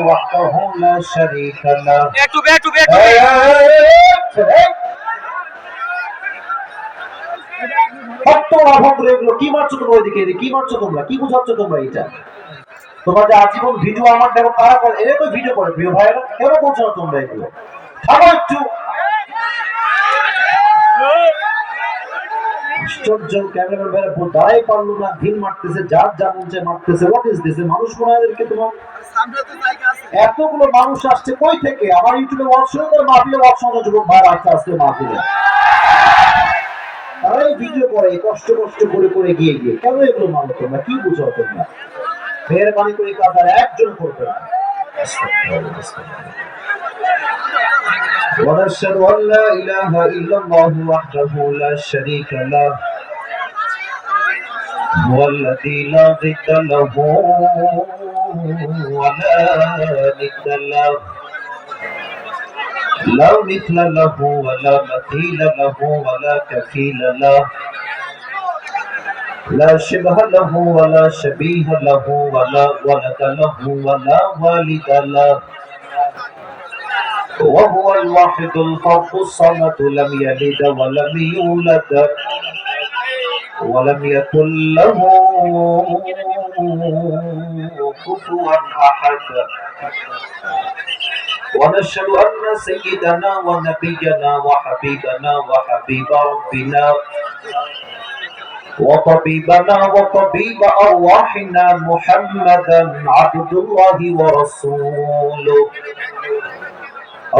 وحده لا شريك له কি মারছো তোমরা ওইদিকে? কি মারছো তোমরা? কি বুঝাচ্ছ তোমরা? এটা তোমরা যে আজীবন ভিডিও আমার দেখো কারা করে, এরা তো ভিডিও করে প্রিয় ভাইয়েরা, কেন বলছো না তোমরা এগুলো? থামো একটু। আশ্চর্য, ক্যামেরাম্যান ভাইরা দাঁড়াই পারলো না, ঢিল মারতেছে, যার যা মন চায় মারতেছে। What is this? মানুষ মনে হয় এদেরকে তোমার এতগুলো মানুষ আসছে কই থেকে? আমার ইউটিউবে ওয়াচ শুনে তার মাহফিলে ওয়াচ শোনা যুবক ভাই আসতে আসতে মাহফিলে তারাই ভিডিও করে কষ্ট কষ্ট করে করে গিয়ে গিয়ে। কেন এগুলো মানো তোমরা? কি বুঝো তোমরা? মেহরবানি করে কাজ আর একজন করবে না। ونشهد أن لا إله إلا الله وحده لا شريك له هو الذي لا ضد له ولا ند له لا مثل له ولا مثيل له ولا كفيل له لا شبه له ولا شبيه له ولا ولد له ولا والد له وهو الواحد الفرد الصمد لم يلد ولم يولد ولم يكن له كفوا أحد ونشهد أن سيدنا ونبينا وحبيبنا وحبيب ربنا وطبيبنا وطبيب أرواحنا محمدا عبد الله ورسوله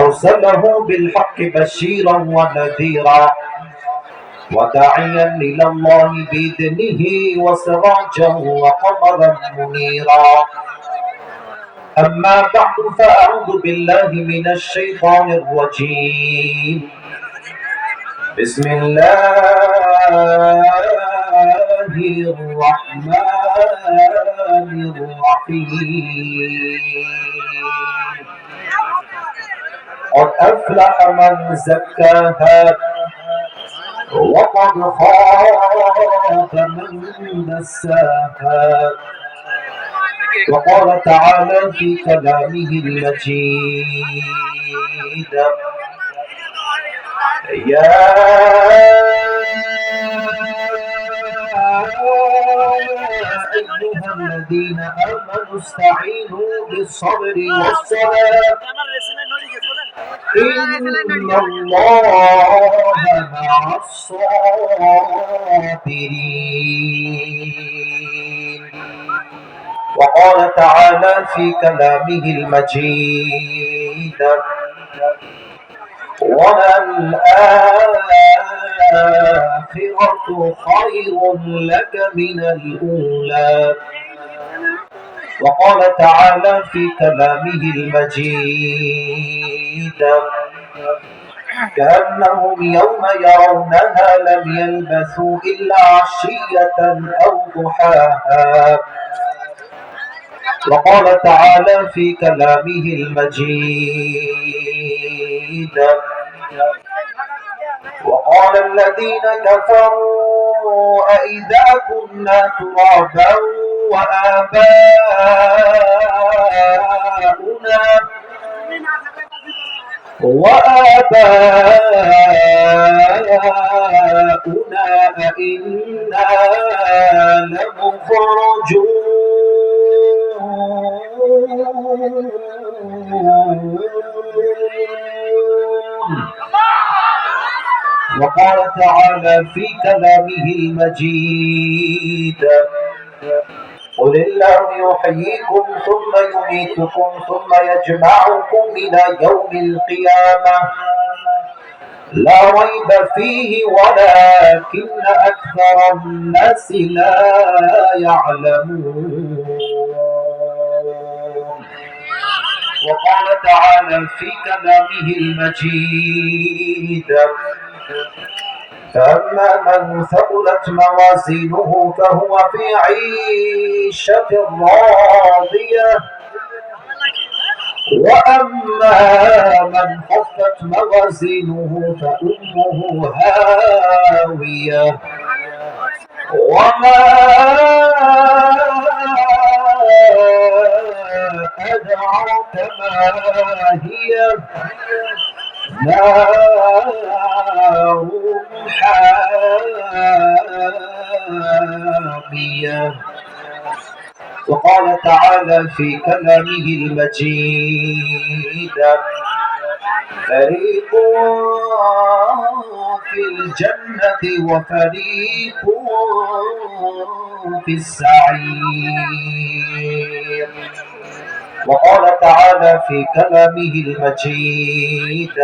أرسله بالحق بشيرا ونذيرا وداعيا إلى الله بإذنه وسراجا وقمرا منيرا أما بعد فأعوذ بالله من الشيطان الرجيم بسم الله الرحمن الرحيم قد أفلح من زكاها وقد خاب من دساها وقال تعالى في كلامه المجيد يا أيها الذين آمنوا استعينوا بالصبر والصلاة إن الله مع الصابرين وقال تعالى في كلامه المجيد وللآخرة خير لك من الأولى وقال تعالى في كلامه المجيد كأنهم يوم يرونها لم يلبثوا إلا عشية أو ضحاها وقال تعالى في كلامه المجيد وقال الذين كفروا أئذا كنا ترابا وآباؤنا أئنا لمخرجون وقال تعالى في كلامه المجيد قل الله يحييكم ثم يميتكم ثم يجمعكم إلى يوم القيامة لا ريب فيه ولكن أكثر الناس لا يعلمون وقال تعالى في كلامه المجيد فأما من ثقلت موازينه فهو في عيشة راضية وأما من خفت موازينه فأمه هاوية وما أدعوك ما هي نار حامية. وقال تعالى في كلامه المجيد فريق في الجنة وفريق في السعير. وقال تعالى في كلامه المجيد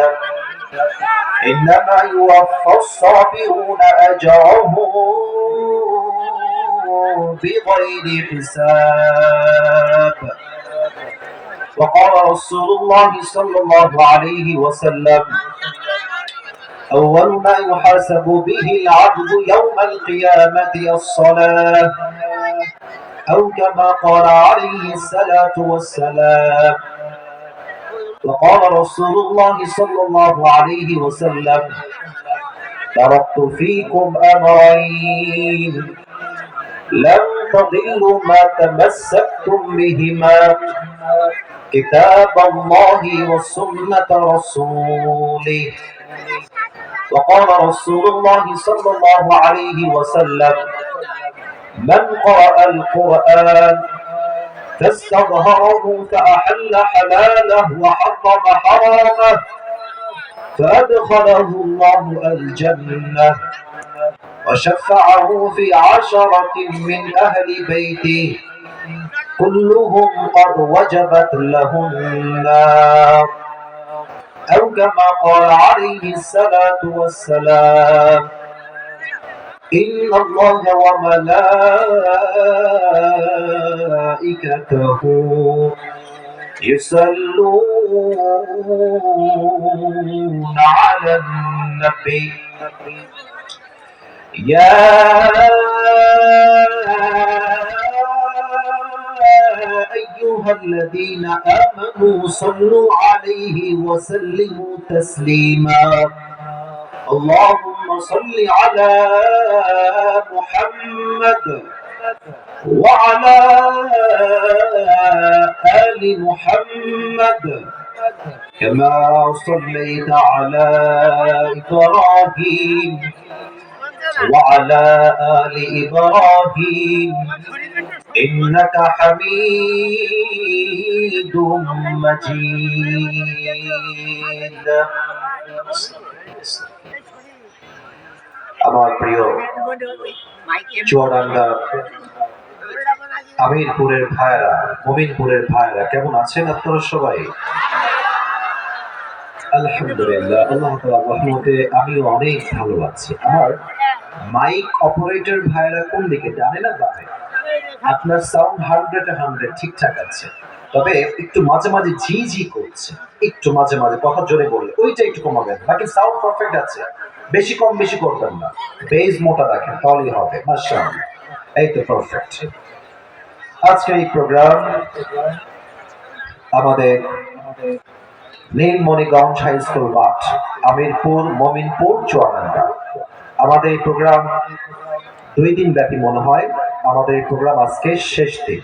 إنما يوفى الصابرون أجرهم بغير حساب. وقال رسول الله صلى الله عليه وسلم أول ما يحاسب به العبد يوم القيامة الصلاة أو كما قال عليه الصلاة والسلام. وقال رسول الله صلى الله عليه وسلم تركت فيكم أمرين لن تضلوا ما تمسكتم بهما كتاب الله وسنة رسوله. وقال رسول الله صلى الله عليه وسلم من قرأ القرآن فاستظهره فأحل حلاله وحرم حرامه فأدخله الله الجنة وشفعه في 10 من أهل بيته كلهم قد وجبت لهم النار أو كما قال عليه الصلاة والسلام إن الله وملائكته يصلون على النبي يا أيها الذين آمنوا صلوا عليه وسلموا تسليما. اللهم صل على محمد وعلى آل محمد كما صليت على إبراهيم وعلى آل إبراهيم إنك حميد مجيد. আমার প্রিয় চুয়াডাঙ্গা আমিরপুরের ভাইরা, মমিনপুরের ভাইরা, কেমন আছেন আপনারা সবাই? আলহামদুলিল্লাহ, আল্লাহ তাআলার রহমতে আমিও অনেক ভালো আছি। আমার মাইক অপারেটর ভাইরা কোন দিকে, জানে না বামে? আপনার সাউন্ড 100 ঠিকঠাক আছে, তবে একটু মাঝে মাঝে ঝি ঝি করছে, একটু মাঝে মাঝে কথা জোরে বললে ওইটা একটু কমাবেন, বাকি সাউন্ড পারফেক্ট আছে। বেশি কম বেশি করবেন না, বেজ মোটা রাখেন তাহলেই হবে। মাশাআল্লাহ, এই তো পারফেক্ট। আজকে এই প্রোগ্রাম আমাদের নীলমণিগঞ্জ হাই স্কুল মাঠ, আমিরপুর, মমিনপুর, চুয়াডাঙ্গা। আমাদের এই প্রোগ্রাম 2 দিন ব্যাপী মনে হয়। আমাদের এই প্রোগ্রাম আজকে শেষ দিন।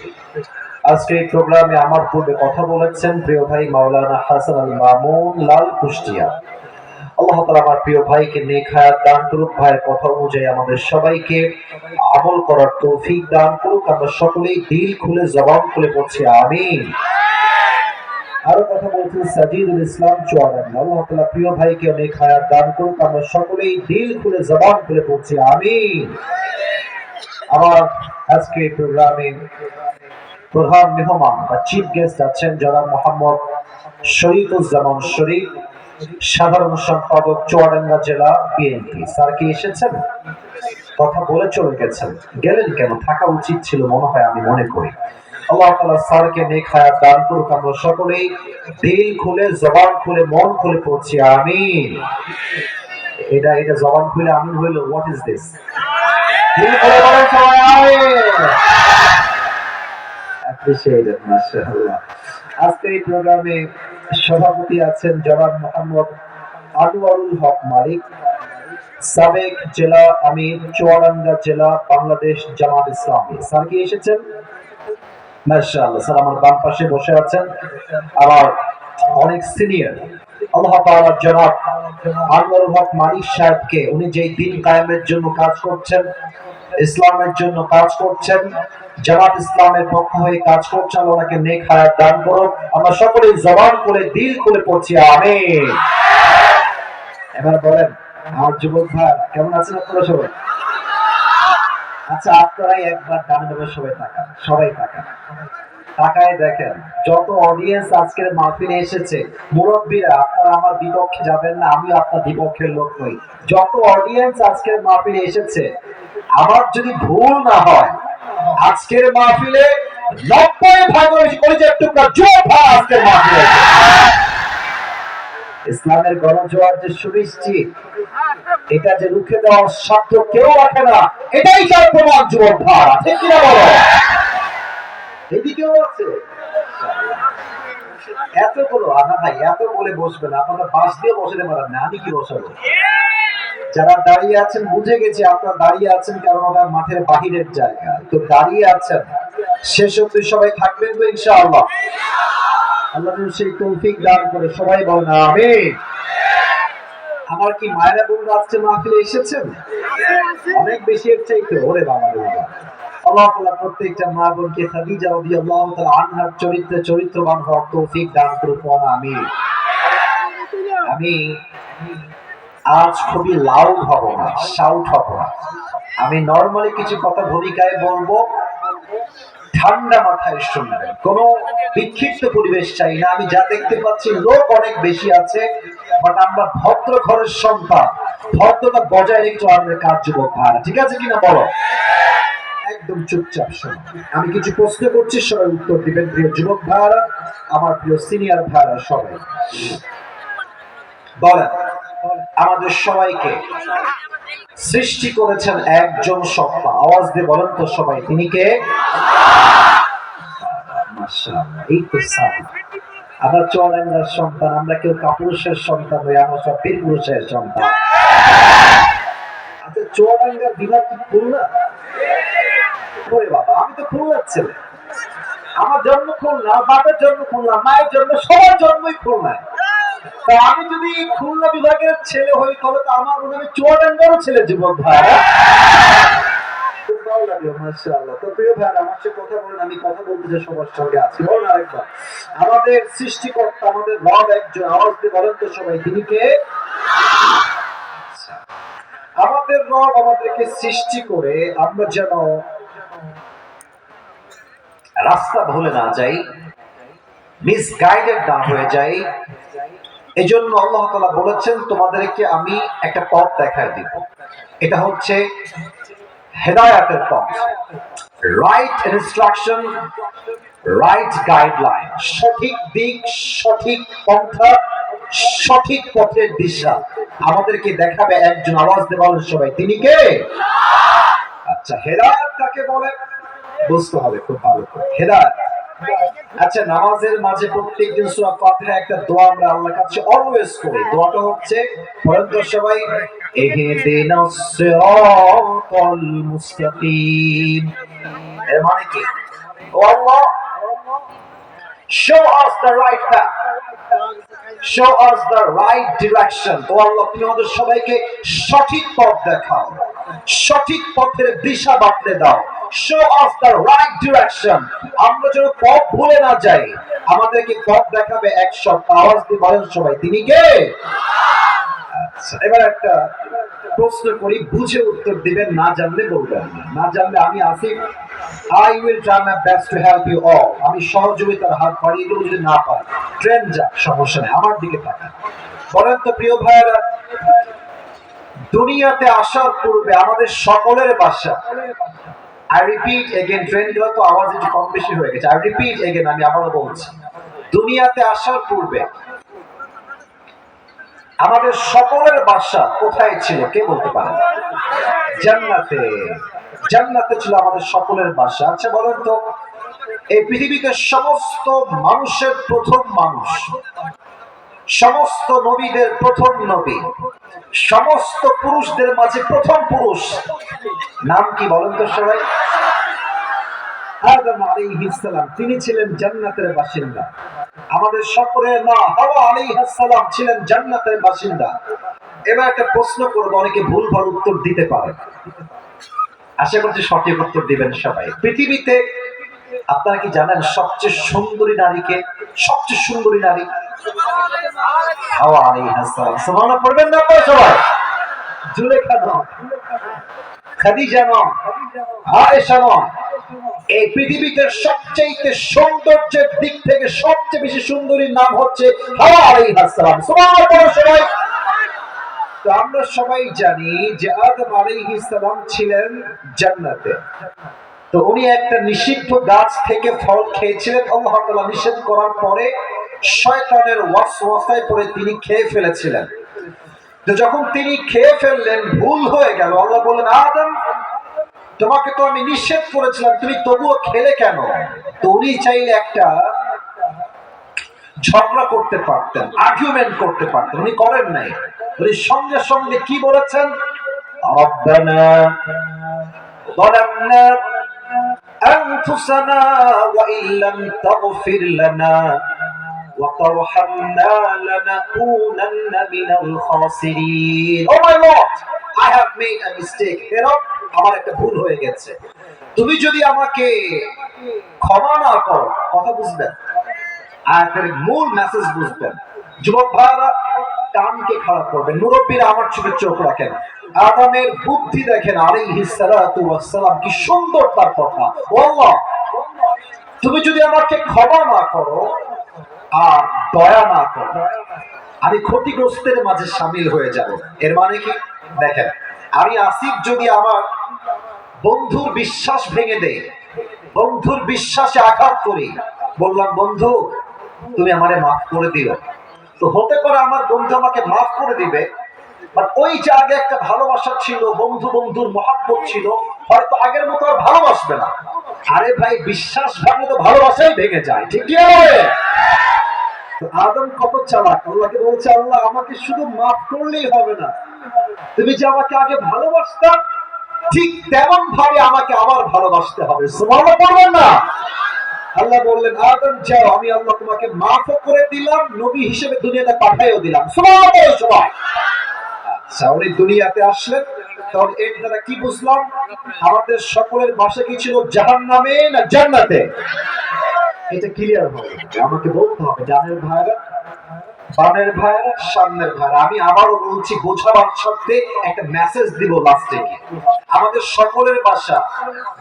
আজকে এই প্রোগ্রামে আমার পূর্বে কথা বলেছেন প্রিয় ভাই মাওলানা হাসান আল মামুন লাল কুষ্টিয়া। আল্লাহ তাআলা আমার প্রিয় ভাইকে নেক হায়াত দান করুক, ভাইয়ের কথা অনুযায়ী আমাদের সবাইকে আমল করার তৌফিক দান করুক। আমরা সকলেই দিল খুলে জবান খুলে পড়ছি আমিন। আরো কথা বলছেন সাজিদুল ইসলাম চুয়াডাঙ্গা। আল্লাহ তাআলা প্রিয় ভাইকে নেক হায়াত দান করুক। আমরা সকলেই দিল খুলে জবান খুলে পড়ছি আমিন। আমার আজকে প্রোগ্রামে প্রধান মেহমান বা চিফ গেস্ট আছেন জনাব মোহাম্মদ শরীফুজ্জামান শরীফ, সাধারণ সম্পাদক চুয়াডাঙ্গা জেলা বিএনপি। স্যার কি এসেছেন? কথা বলে চলে গেছেন, গেলেন কেন? থাকা উচিত ছিল মনে হয়, আমি মনে করি। আল্লাহ তাআলা স্যারকে নেক হায়াত দান করুক। আমরা সকলেই দিল খুলে জবান খুলে মন খুলে পড়ছি আমিন। এটা জবান খুলে আমিন হইল, হোয়াট ইজ দিস? দিল খুলে বলেন সবাই আমিন। অ্যাপ্রিশিয়েট ইট, মাশাআল্লাহ। আজকে এই প্রোগ্রামে সভাপতি আছেন জনাব মোহাম্মদ আনোয়ারুল হক মালিক, সাবেক জেলা আমির, চুয়াডাঙ্গা জেলা, বাংলাদেশ জামাত ইসলামী। স্যার কি এসেছেন? মাশাআল্লাহ। স্যার আমার বাম পাশে বসে আছেন আমার অনেক সিনিয়র আল্লাহ তাআলার জনাব আনোয়ারুল হক মানিক সাহেবকে, উনি যেই দিন কায়েমের জন্য কাজ করছেন, ইসলামের জন্য কাজ করছেন, জামাত ইসলামের পক্ষ হয়ে কাজ করছেন, ওনাকে নেক হায়াত দান করুন। আমরা সকলে জবান করে দিল খুলে পড়ছি আমিন। এবার বলেন আমার যুবক ভাই কেমন আছেন আপনারা সবাই? আচ্ছা আপনারাই একবার ডানে বামে সবাই তাকান, সবাই তাকান, তাকায় দেখেন যত অডিয়েন্স আজকের মাহফিলে এসেছে, মুরব্বীরা আপনারা আমার বিপক্ষে যাবেন না, আমি আপনার বিপক্ষের লোক নই। যত অডিয়েন্স আজকের মাহফিলে এসেছে, আমার যদি ভুল না হয় আজকের মাহফিলে 90 ভাগ কলেজের টুকরা যুবক আজকের মাহফিলে ইসলামের গণজোয়ার যে সুনিশ্চিত, এটা যে রুখে দেওয়ার সাধ্য কেউ রাখে না, এটাই তার প্রমাণ যুবক ভাই, ঠিক কিনা বলো? এদিকেও আছে এতগুলো আনা ভাই, এত বলে বসবেন আপনারা, বাস দিয়ে বসতে পারেন না, আমি কি বসাবো? যারা দাঁড়িয়ে আছেন বুঝে গেছি আপনারা দাঁড়িয়ে আছেন কারণ ওটা মাঠের বাহিরের জায়গা, তো দাঁড়িয়ে আছেন শেষ অবধি সবাই থাকবেন তো ইনশাআল্লাহ। আল্লাহ সেই তৌফিক দান করে, সবাই বলেন আমিন। আমার কি মায়েরা বোনরা আজকে মাহফিলে এসেছেন? অনেক বেশি এর চাইতে, ওরে বাবা রে বাবা। আল্লাহ তাআলা প্রত্যেকটা মা বোনকে খাদিজা রাদিয়াল্লাহু তাআলা আনহার চরিত্রে চরিত্রবান হওয়ার তৌফিক দান করুন আমিন। আমি আজ খুবই লাউড হব না, শাউট হব না। আমি নরমালি কিছু কথা ভূমিকায় বলবো, ঠান্ডা মাথায় শুনবেন, কোনো বিক্ষিপ্ত পরিবেশ চাই না। আমি যা দেখতে পাচ্ছি লোক অনেক বেশি আছে, বাট আমরা ভদ্র ঘরের সন্তান, ভদ্রতা বজায় রেখে আমাদের কাজ যুবক ভাইরা, ঠিক আছে কিনা বলো? একদম চুপচাপ শোনো, আমি কিছু প্রশ্ন করছি, সবাই উত্তর দিবেন। প্রিয় যুবক ভাইরা, আমার প্রিয় সিনিয়র ভাইরা, সবাই বলেন আমাদের সবাইকে সৃষ্টি করেছেন একজন সত্তা, আওয়াজ দিয়ে বলেন তো সবাই, তিনি কে? মাশাআল্লাহ, এই তো সাহেব আমরা চুয়াডাঙ্গার সন্তান, আমরা কেউ কাপুরুষের সন্তান নই, আমরা সব বীর পুরুষের সন্তান। আচ্ছা চুয়াডাঙ্গার বিভাগ কি খুলনা? ওরে বাবা, আমি তো খুলনার ছেলে, আমার জন্ম খুলনা, বাপের জন্ম খুলনা, মায়ের জন্ম, সবার জন্মই খুলনায়। তা আমি যদি খুলনা বিভাগের ছেলে হই তাহলে তো আমার মনে হয় চুয়াডাঙ্গারও ছেলে যুবক ভাই। খুব ভালো লাগলো, মাশাআল্লাহ। তো প্রিয় ভাই আমার সাথে কথা বলেন, আমি কথা বলতে যে সবার সঙ্গে আছি। বলুন আরেকবার, আমাদের সৃষ্টিকর্তা, আমাদের রব একজন, আওয়াজ দিয়ে বলেন তো সবাই, তিনি কে? আমাদের রব আমাদেরকে সৃষ্টি করে আমরা যেন রাস্তা ভুলে না যাই, মিসগাইডেড না হয়ে যাই, এজন্য আল্লাহ তাআলা বলেছেন তোমাদেরকে আমি একটা পথ দেখায় দিব। এটা হচ্ছে হেদায়েতের পথ, রাইট ইনস্ট্রাকশন, রাইট গাইডলাইন, সঠিক দিক, সঠিক পন্থা, সঠিক পথের দিশা আমাদেরকে দেখাবে একজন, আওয়াজ দিয়ে বলেন সবাই, তিনি কে? আচ্ছা হেদায়েত কাকে বলে বুঝতে হবে খুব ভালো করে। হেদায়েত, আচ্ছা নামাজের মাঝে প্রত্যেকদিন সূরা ফাতিহা একটা দোয়া আমরা আল্লাহর কাছে অলওয়েজ করি, দোয়াটা হচ্ছে পড়েন তো সবাই, ইহদিনাস সিরাতাল মুস্তাকিম। এর মানে কি? ও আল্লাহ, show us the right path, show us the right direction। ও আল্লাহ তুমি আমাদের সবাইকে সঠিক পথ দেখাও, সঠিক পথের দিশা বাতলে দাও। show us the right direction, আমরা যেন পথ ভুলে না যাই, আমাদেরকে পথ দেখাবে এক সত্তা, আওয়াজ দিয়ে বলেন সবাই, তিনি কে? আচ্ছা এবার একটা প্রশ্ন করি, বুঝে উত্তর দিবেন, না জানলে বলবেন না, না জানলে আমি Asif, I will try my best to help you all, আমি সহযোগিতার হাত বাড়িয়ে দেবো, যদি না পারি ট্রেন যাক, সমস্যা নেই, আমার দিকে তাকান। বলেন তো প্রিয় ভাইয়েরা, দুনিয়াতে আসার পূর্বে আমাদের সকলের বাসা, I repeat again, ট্রেন গুলো তো আওয়াজ একটু কম বেশি হয়ে গেছে, I repeat again, আমি আবারও বলছি, দুনিয়াতে আসার পূর্বে আমাদের সকলের বাসা কোথায় ছিল কে বলতে পারেন? জান্নাতে, জান্নাতে ছিল আমাদের সকলের বাসা। আচ্ছা বলেন তো, এই পৃথিবীতে সমস্ত মানুষের প্রথম মানুষ, সমস্ত নবীদের প্রথম নবী, সমস্ত পুরুষদের মাঝে প্রথম পুরুষ, নাম কি বলেন তো সবাই? আদম আলাইহিস সালাম তিনি ছিলেন জান্নাতের বাসিন্দা। আমাদের সকলের মা হাওয়া আলাইহিস সালাম ছিলেন জান্নাতের বাসিন্দা। এবার একটা প্রশ্ন করব, অনেকে ভুলভাল উত্তর দিতে পারে, আশা করছি সঠিক উত্তর দিবেন সবাই। পৃথিবীতে আপনারা কি জানেন সবচেয়ে সুন্দরী নারীকে? সবচেয়ে সুন্দরী নারী হাওয়া আলাইহিস সালাম। সুবহানাল্লাহ পড়বেন না আপনারা সবাই? জুলেখা নয়, খাদিজা নয়, আয়েশা নয়। এই পৃথিবীতে সবচেয়ে সৌন্দর্যের দিক থেকে সবচেয়ে বেশি সুন্দরীর নাম হচ্ছে হাওয়া আলাইহিস সালাম। সুবহানাল্লাহ পড়ো সবাই। তো আমরা সবাই জানি যে আদম আলাইহিস সালাম ছিলেন জান্নাতে। তো উনি একটা নিষিদ্ধ গাছ থেকে ফল খেয়েছিলেন। আল্লাহ তাআলা নিষেধ করার পরে শয়তানের ওয়াসওয়াসায় পড়ে তিনি খেয়ে ফেলেছিলেন। তো যখন তিনি খেয়ে ফেললেন, ভুল হয়ে গেল। আল্লাহ বললেন, আদম তোমাকে তো আমি নিষেধ করেছিলাম, তুমি তবুও খেলে কেন? তো উনি চাইলে একটা ঝগড়া করতে পারতেন, আর্গুমেন্ট করতে পারতেন, উনি করেন নাই। উনি সঙ্গে সঙ্গে কি বলেছেন? রব্বানা যালামনা আনফুসানা ওয়া ইল্লাম তাগফির লানা ওয়া তারহামনা লানাকুনান্না মিনাল খাসিরিন। Oh my lord, I have made a mistake. আমার একটা ভুল হয়ে গেছে। তুমি যদি আমাকে ক্ষমা না করো, কথা বুঝবেন, আয়াতের মূল মেসেজ বুঝবেন। যুবক ভাইরা কানকে খারাপ করবেন, মুরব্বীরা আমার চোখে চোখ রাখেন। আদমের বুদ্ধি দেখেন আলাইহিস সালাতু ওয়াস সালাম, কি সুন্দর তার কথা। ও আল্লাহ, তুমি যদি আমাকে ক্ষমা না করো আর দয়া না করো, আমি ক্ষতিগ্রস্তের মাঝে শামিল হয়ে যাব। এর মানে কি? দেখেন, আমি আসিফ যদি আমার বন্ধুর বিশ্বাস ভেঙে দেয়, বন্ধুর বিশ্বাসে আঘাত করি, বললাম বন্ধু তুমি আমারে মাফ করে দিও, তো হতে পারে আমার বন্ধু আমাকে মাফ করে দিবে, বাট ওই যে আগে একটা ভালোবাসা ছিল, বন্ধু বন্ধুর মহাব্বত ছিল, হয়তো আগের মতো আর ভালোবাসবে না। আরে ভাই, বিশ্বাস ভাঙলে তো ভালোবাসাই ভেঙে যায়, ঠিক কি? তো আদম কত চালাক, আল্লাহকে বলছে, আল্লাহ আমাকে শুধু মাফ করলেই হবে না, তুমি যে আমাকে আগে ভালোবাসতা ঠিক তেমন ভাবে আমাকে আবার ভালোবাসতে হবে। সুবহানাল্লাহ পড়বেন না? আল্লাহ বললেন, আদম যাও, আমি আল্লাহ তোমাকে মাফও করে দিলাম, নবী হিসেবে দুনিয়াতে পাঠাইও দিলাম। সুবহানাল্লাহ সবাই। আচ্ছা, উনি দুনিয়াতে আসলেন, তাহলে এর দ্বারা কি বুঝলাম? আমাদের সকলের বাসা কি ছিল, জাহান্নামে না জান্নাতে? এটা ক্লিয়ার হবে, আমাকে বলতে হবে। জানের ভাইরা, বামের ভাইরা, সামনের ভাইরা, আমি আবারও বলছি বোঝাবার সাথে একটা মেসেজ দিব লাস্টে গিয়ে। আমাদের সকলের বাসা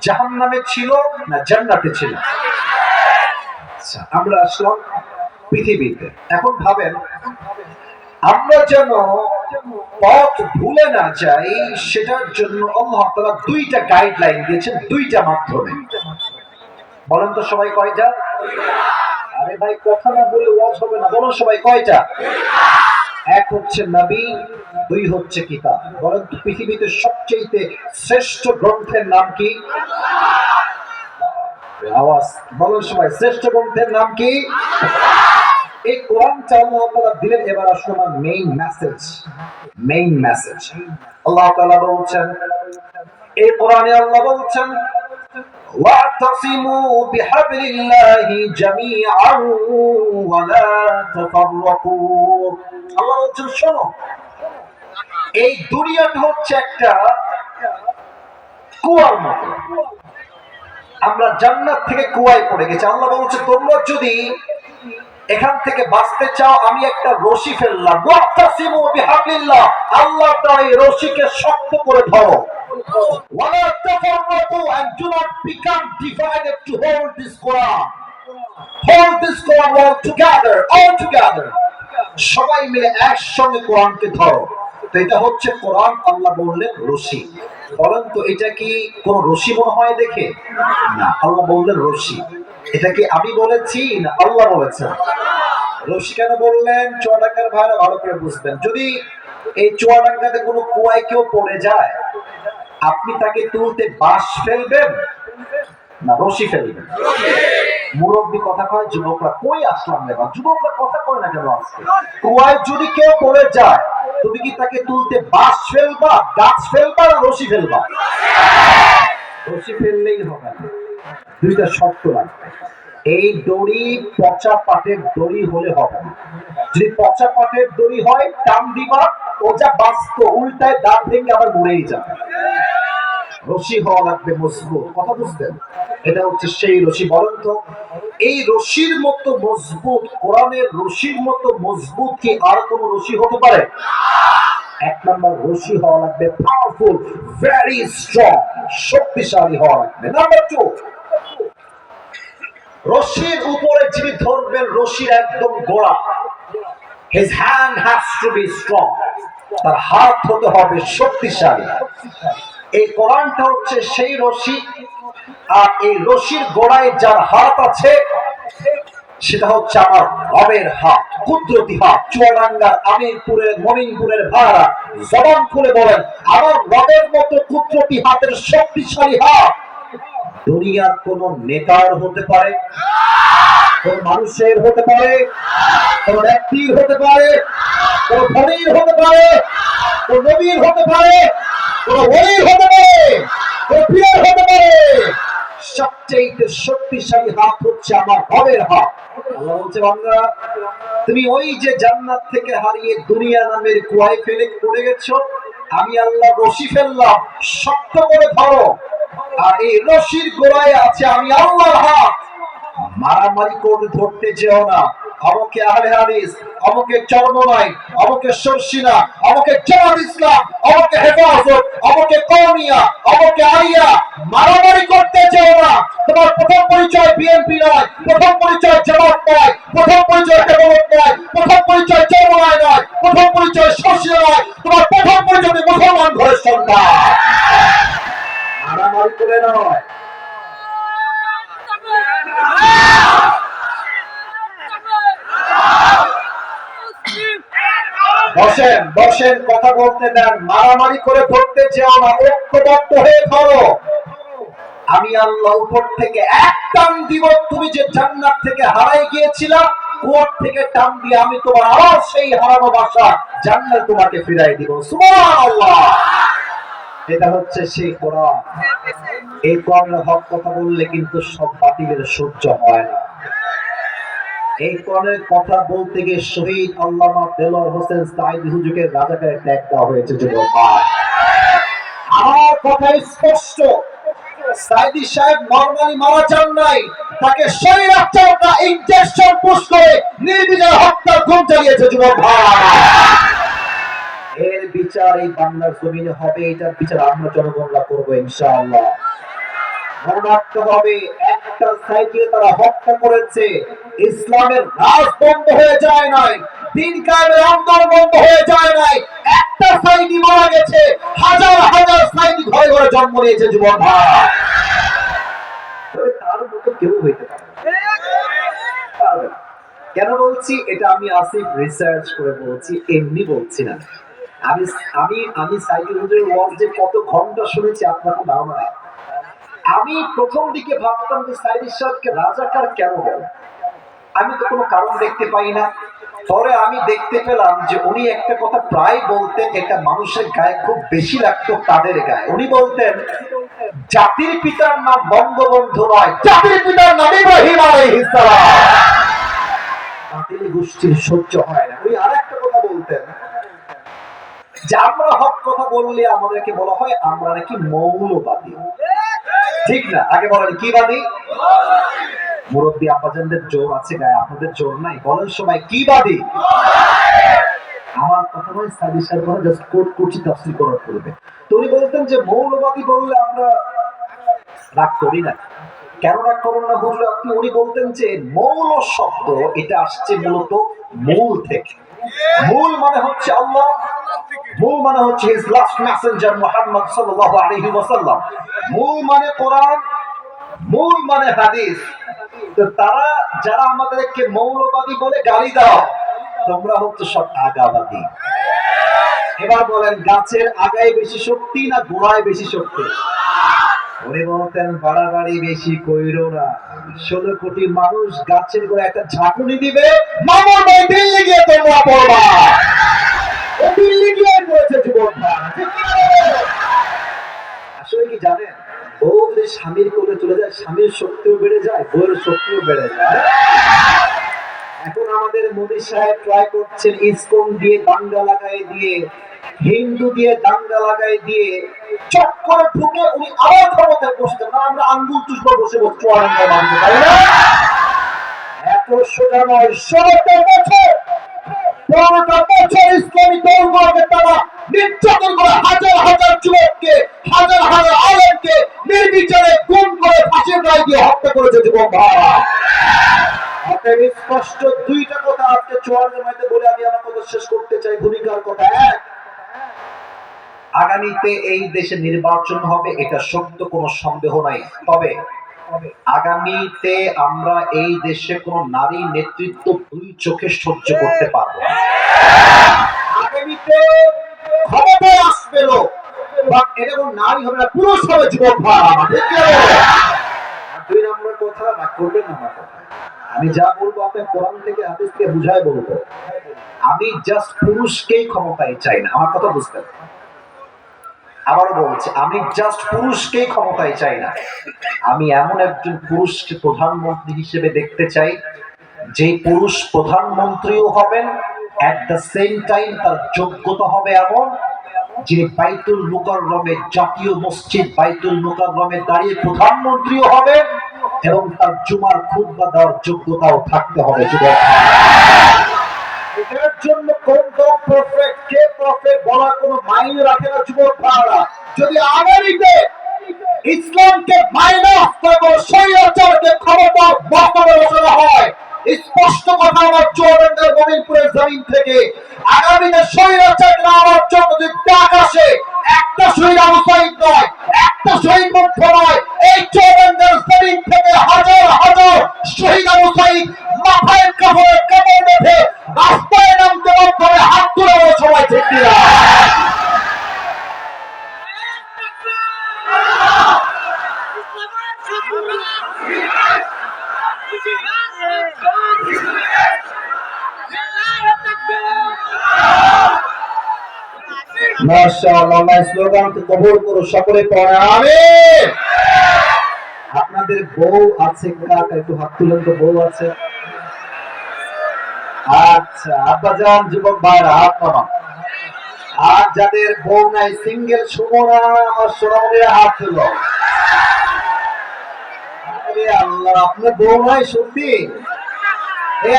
জাহান্নামে ছিল না জান্নাতে ছিল? আচ্ছা, আমরা আসলাম পৃথিবীতে। এখন ভাবেন, আমরা যেন পথ ভুলে না যাই, সেটার জন্য আল্লাহ তাআলা দুইটা গাইডলাইন দিয়েছেন, দুইটা মাধ্যমে। বলেন তো সবাই কয়টা? আরে ভাই, কথা না বলে ওয়াজ হবে না, বলুন সবাই কয়টা? এক হচ্ছে নবী, দুই হচ্ছে কিতাব। বলেন তো পৃথিবীতে সবচেয়ে শ্রেষ্ঠ গ্রন্থের নাম কি? আওয়াজ বলেন সবাই, শ্রেষ্ঠ গ্রন্থের নাম কি? এই কোরআনটা আল্লাহ তাআলা দিলেন। এবার আসলে আমার মেইন মেসেজ আল্লাহ তাআলা বলছেন, এই কোরআনে আল্লাহ বলছেন, ওয়াতাসিমু বিহাবলিল্লাহি জামিআন ওয়া লা তাফাররাকু। আল্লাহ বলছেন, শোনো, এই দুনিয়াটা হচ্ছে একটা কুয়ার মতো। আমরা জান্নাত থেকে কুয়ায় পড়ে গেছি। আল্লাহ বলছে, তোমরা যদি এখান থেকে বাঁচতে চাও, আমি একটা রশি ফেললাম, ওয়াতাসিমু বিহাবলিল্লাহ, আল্লাহ তাআলা এই রশিকে শক্ত করে ধরো, ওয়ালা তাফাররাকু, and do not become divided to hold this Quran all together, সবাই মিলে একসঙ্গে কোরআনকে ধরো। তো এটা হচ্ছে কোরআন, আল্লাহ বললেন রশি। বলেন তো এটা কি কোন রশি মনে হয় দেখে? না, আল্লাহ বললেন রশি। এটা কি আমি বলেছি না আল্লাহ বলেছেন? রশি কেন বললেন? চুয়াডাঙ্গার ভাইরা ভালো করে বুঝবেন। যদি এই চুয়াডাঙ্গাতে কোনো কুয়ায় কেউ পড়ে যায়, আপনি তাকে তুলতে বাঁশ ফেলবেন না রশি ফেলবেন? মুরব্বী কথা কয়, যুবকরা কই আসলাম এবার? যুবকরা কথা কয় না কেন আজকে? কুয়ায় যদি কেউ পড়ে যায়, তুমি কি তাকে তুলতে বাঁশ ফেলবা, গাছ ফেলবা না রশি ফেলবা? রশি ফেললেই হবে না। দুইটা শর্ত লাগবে। এই দড়ি পচা পাটের দড়ি হলে হবে না। যদি পচা পাটের দড়ি হয়, টান দিবা, ও যা বাস্ত উল্টায় দাঁত ভেঙে আবার মরেই যাবে। রশি হওয়া লাগবে মজবুত। কথা বুঝতেন? এটা হচ্ছে সেই রশি। বলেন তো, এই রশির মতো মজবুত, কোরআনের রশির মতো মজবুত কি আর কোন রশি হতে পারে? এক নম্বর রশি হওয়া লাগবে পাওয়ারফুল, ভেরি স্ট্রং, শক্তিশালী হওয়া লাগবে। নাম্বার টু, রশির উপরে যিনি ধরবেন, রশির একদম গোড়া, his hand has to be strong, তার হাত হতে হবে শক্তিশালী। এই কোরআনটা হচ্ছে সেই রশি, আর এই রশির গোড়ায় যার হাত আছে সেটা হচ্ছে আমার রবের হাত, কুদরতি হাত। চুয়াডাঙ্গার, আমিরপুরের, মমিনপুরের ভাড়া জবান খুলে বলেন, আমার রবের মতো কুদরতি হাতের শক্তিশালী হাত দুনিয়ার কোন নেতার হতে পারে, কোন মানুষের হতে পারে, কোন ব্যক্তির হতে পারে, কোন ধনীর হতে পারে, কোন নবীর হতে পারে, কোন ওলির হতে পারে, কোন পীরের হতে পারে। সবচেয়ে শক্তিশালী হাত হচ্ছে আমার রবের হাত। আল্লাহ বলছে, বান্দা তুমি ওই যে জান্নাত থেকে হারিয়ে দুনিয়া নামের কুয়ায় ফেলে পড়ে গেছো, আমি আল্লাহ রশি ফেললাম, শক্ত করে ধরো। আর এই রশির গোড়ায় আছে আমি আল্লাহর হাত। মারামারি করে ধরতে যেও না। আমাকে আহলে হাদিস, আমাকে চরমনাই, আমাকে সরসিনা, আমাকে জামাত ইসলাম, আমাকে হেফাজত, আমাকে কওমিয়া, আমাকে আইয়া, মারামারি করতে যেও না। তোমার প্রথম পরিচয় বিএনপি নয়, প্রথম পরিচয় জামাত নয়, প্রথম পরিচয় হেফাজত নয়, প্রথম পরিচয় চরমনাই নয়, প্রথম পরিচয় সরসিনা নয়, তোমার প্রথম পরিচয় মুসলমান ঘরের সন্তান। মারামারি করে নয়। বসেন বসেন, কথা বলতে দেন। মারামারি করে ধরতে যেও না, ঐক্যবদ্ধ হয়ে ধরো। আমি আল্লাহ উপর থেকে এক টান দিব, তুমি যে জান্নাত থেকে হারাই গিয়েছিলা, কোর্ট থেকে টান দিয়ে আমি তোমার আবার সেই হারানো বাসা জান্নাত তোমাকে ফিরাই দিব। সুবহানাল্লাহ। এটা হচ্ছে সেই কোরআন। এই কোরআনের হক কথা বললে কিন্তু সব বাতিলের সহ্য হয় না। এই কোরআনের কথা বলতে গিয়ে শহীদ আল্লামা দেলোয়ার হোসেন সাঈদী হুজুরকে রাজাকারে ট্যাগ দেওয়া হয়েছে। যুবক ভাই, আমার কথাই স্পষ্ট, সাঈদী সাহেব নরমালি মারা যান নাই, তাকে শরীয়তটা ইনজেকশন পুশ করে নির্বিচারে হত্যার গুম চালিয়েছে। যুবক ভাই, এর বিচার এই বাংলার জমিনে হবে, এটার বিচার আমরা জনগণরা করবো ইনশাআল্লাহ। মনে রাখতে হবে, একটা সাইকেল তারা হত্যা করেছে, ইসলামের রাজ বন্ধ হয়ে যায় নাই, দিন কায়েমের আন্দোলন বন্ধ হয়ে যায় নাই। একটা সাইদি মারা গেছে, হাজার হাজার সাইদি ঘরে ঘরে জন্ম নিয়েছে। যুবক ভাই, তার মতো কেউ হইতে পারবে না। কেন বলছি এটা? আমি আসিফ রিসার্চ করে বলছি, এমনি বলছি না। আমি আমি আমি সাইদি হুজুরের ওয়াজ যে কত ঘন্টা শুনেছি আপনার কোনো ধারণা নাই। আমি প্রথম দিকে ভাবতাম যে সাঈদী সাহেবকে রাজাকার কেন বলে, আমি তো কোনো কারণ দেখতে পাই না। পরে আমি দেখতে পেলাম যে উনি একটা কথা প্রায় বলতেন, এটা মানুষের গায়ে খুব বেশি লাগতো, তাদের গায়ে। উনি বলতেন, জাতির পিতার নাম বঙ্গবন্ধু নয়, জাতির পিতার নাম ইব্রাহিম আলাইহিস সালাম। বাতিল গোষ্ঠীর সহ্য হয় না। উনি আরেকটা কথা বলতেন যে আমরা হক কথা বললে আমাদেরকে বলা হয় আমরা নাকি মৌলবাদী। ঠিক না? আগে বলেন কি বাদী? মুরব্বী আব্বাজানদের জোর আছে গায়ে, আপনাদের জোর নাই। বলেন সবাই কি বাদী? আমার কথা নয়, সাঈদী সাহেব বলেন জাস্ট কোট করছি তাফসীর করার পূর্বে। তো উনি বলতেন যে মৌলবাদী বললে আমরা রাগ করি না। কেন রাগ করবেন না হুজুর আপনি? উনি বলতেন যে মৌল শব্দ এটা আসছে মূলত মূল থেকে। মূল মানে হচ্ছে আল্লাহ, মূল মানে হচ্ছে হিজ লাস্ট মেসেঞ্জার মুহাম্মদ সাল্লাল্লাহু আলাইহি ওয়াসাল্লাম, মূল মানে কোরআন, মূল মানে হাদিস। তো তারা যারা আমাদেরকে মৌলবাদী বলে গালি দাও, তোমরা হচ্ছে সব আগাবাদী। এবার বলেন, গাছের আগায় বেশি শক্তি না গোড়ায় বেশি শক্তি? উনি বলতেন বাড়াবাড়ি বেশি কইরো না। 16 কোটি মানুষ গাছের গোড়ায় একটা ঝাঁকুনি দিবে, মামুর ভাই দিল্লি গিয়ে তোমরা পড়বা। ও দিল্লি গিয়ে পড়েছে। যুবক ভাই, আসলে কি জানেন, বউ যদি যদি স্বামীর কোলে চলে যায়, স্বামীর শক্তিও বেড়ে যায়, বউয়ের শক্তিও বেড়ে যায়। এখন আমাদের মোদী সাহেব ট্রাই করছেন ইসকন দিয়ে দাঙ্গা লাগাই দিয়ে, হিন্দু দিয়ে দাঙ্গা লাগাই দিয়ে চট করে ঢুকে উনি আবার ক্ষমতায় বসতেন না। আমরা আঙ্গুল চুষবো বসে বসে চুয়াডাঙ্গায় বাঁধতে পারি না। এত সোজা নয়। ১৬টা বছর ১৫টা বছর ইসলামী দলগুলোকে তারা নির্যাতন করে হাজার হাজার যুবককে, হাজার হাজার আলেমকে নির্বিচারে গুম করে ফাঁসির রায় দিয়ে হত্যা করেছে যুবক ভাইরা। অতএব স্পষ্ট দুইটা কথা আজকে চুয়াডাঙ্গার মধ্যে বলে আমি আমার কথা শেষ করতে চাই। ভূমিকার কথা এক, আগামীতে এই দেশে নির্বাচন হবে, এটা সত্য, কোনো সন্দেহ নাই। তবে আগামীতে আমরা এই দেশে কোন নারী নেতৃত্ব দুই চোখে সহ্য করতে পারবো না। আগামীতে ক্ষমতায় আসবে লোক, এটা কোন নারী হবে না, পুরুষ হবে যুবক ভাইরা। দুই নম্বর কথা, না করবেন আমার কথা, আমি যা বলবো আপনার কোরআন থেকে হাদিস থেকে বুঝায় বলবো। আমি জাস্ট পুরুষকেই ক্ষমতায় চাই না, আমার কথা বুঝতে হবে। আবারও বলছি, আমি জাস্ট পুরুষকেই ক্ষমতায় চাই না, আমি এমন একজন পুরুষকে প্রধানমন্ত্রী হিসেবে দেখতে চাই যে পুরুষ প্রধানমন্ত্রীও হবেন, এট দ্য সেম টাইম তার যোগ্যতা হবে এমন যিনি বাইতুল মুকাররমে, জাতীয় মসজিদ বাইতুল মুকাররমে দাঁড়িয়ে প্রধানমন্ত্রীও হবেন এবং তার জুমার খুতবা দেওয়ার যোগ্যতাও থাকতে হবে। এটার জন্য কোন দল পারফেক্ট, কে পারফেক্ট বলার কোনো মাইনে রাখে না যুবক ভাইরা। যদি আগামীতে ইসলামকে মাইনাস করে শরীয়তকে ক্ষমতা বর্তমানে বসানো হয়, স্পষ্ট কথা আমার চুয়াডাঙ্গার মমিনপুরের জমিন থেকে, আগামীতে শরীয়তকে আমার জন্য যদি ডাক আসে, একটা শহীদ আবু সাঈদ নয়, একটা শহীদ মুগ্ধ নয়, এই চুয়াডাঙ্গার জমিন থেকে হাজার হাজার শহীদ আবু সাঈদ মাথায় কাপড়ে কাপড় বেঁধে রাস্তায় নামতে মাধ্যমে হাত তুলে সবাই ঠিক কিনা? মাশাআল্লাহ, স্লোগানকে কবুল করো, সকলে পড়ে আমিন। আপনাদের বউ আছে কাকা? একটু হাত তুলেন তো, বউ আছে? আচ্ছা, আব্বাজান, যুবক ভাইরা হাত নামান। আর যাদের বউ নাই, সিঙ্গেল সুমনা, আমার সোনামণিরা হাত তুলো। আল্লাহ, আপনার বউ নাই সত্যি?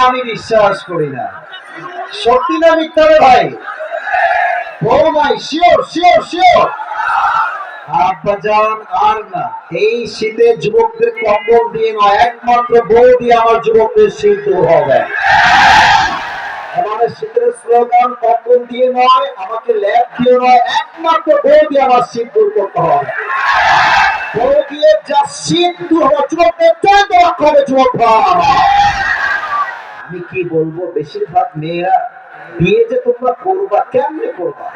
আমি বিশ্বাস করি না। সত্যি না মিথ্যা রে ভাই? বউ নাই, শিওর শিওর শিওর? আব্বাজান, আর না, এই শীতে যুবকদের কম্বল দিয়ে নয়, একমাত্র বউ দিয়ে আমার যুবকদের শীত দূর হবে। আমাদের শীতের স্লোগান কম্বল দিয়ে নয়, আমাকে ল্যাব দিয়ে নয়, একমাত্র বউ দিয়ে আমার শীত দূর করতে হবে। বউ দিয়ে যা শীত দূর হবে, যুবকদের চরিত্র রক্ষা হবে। যুবক আমি কি বলবো, বেশিরভাগ মেয়েরা বিয়ে যে তোমরা করবা, কেমনে করবা?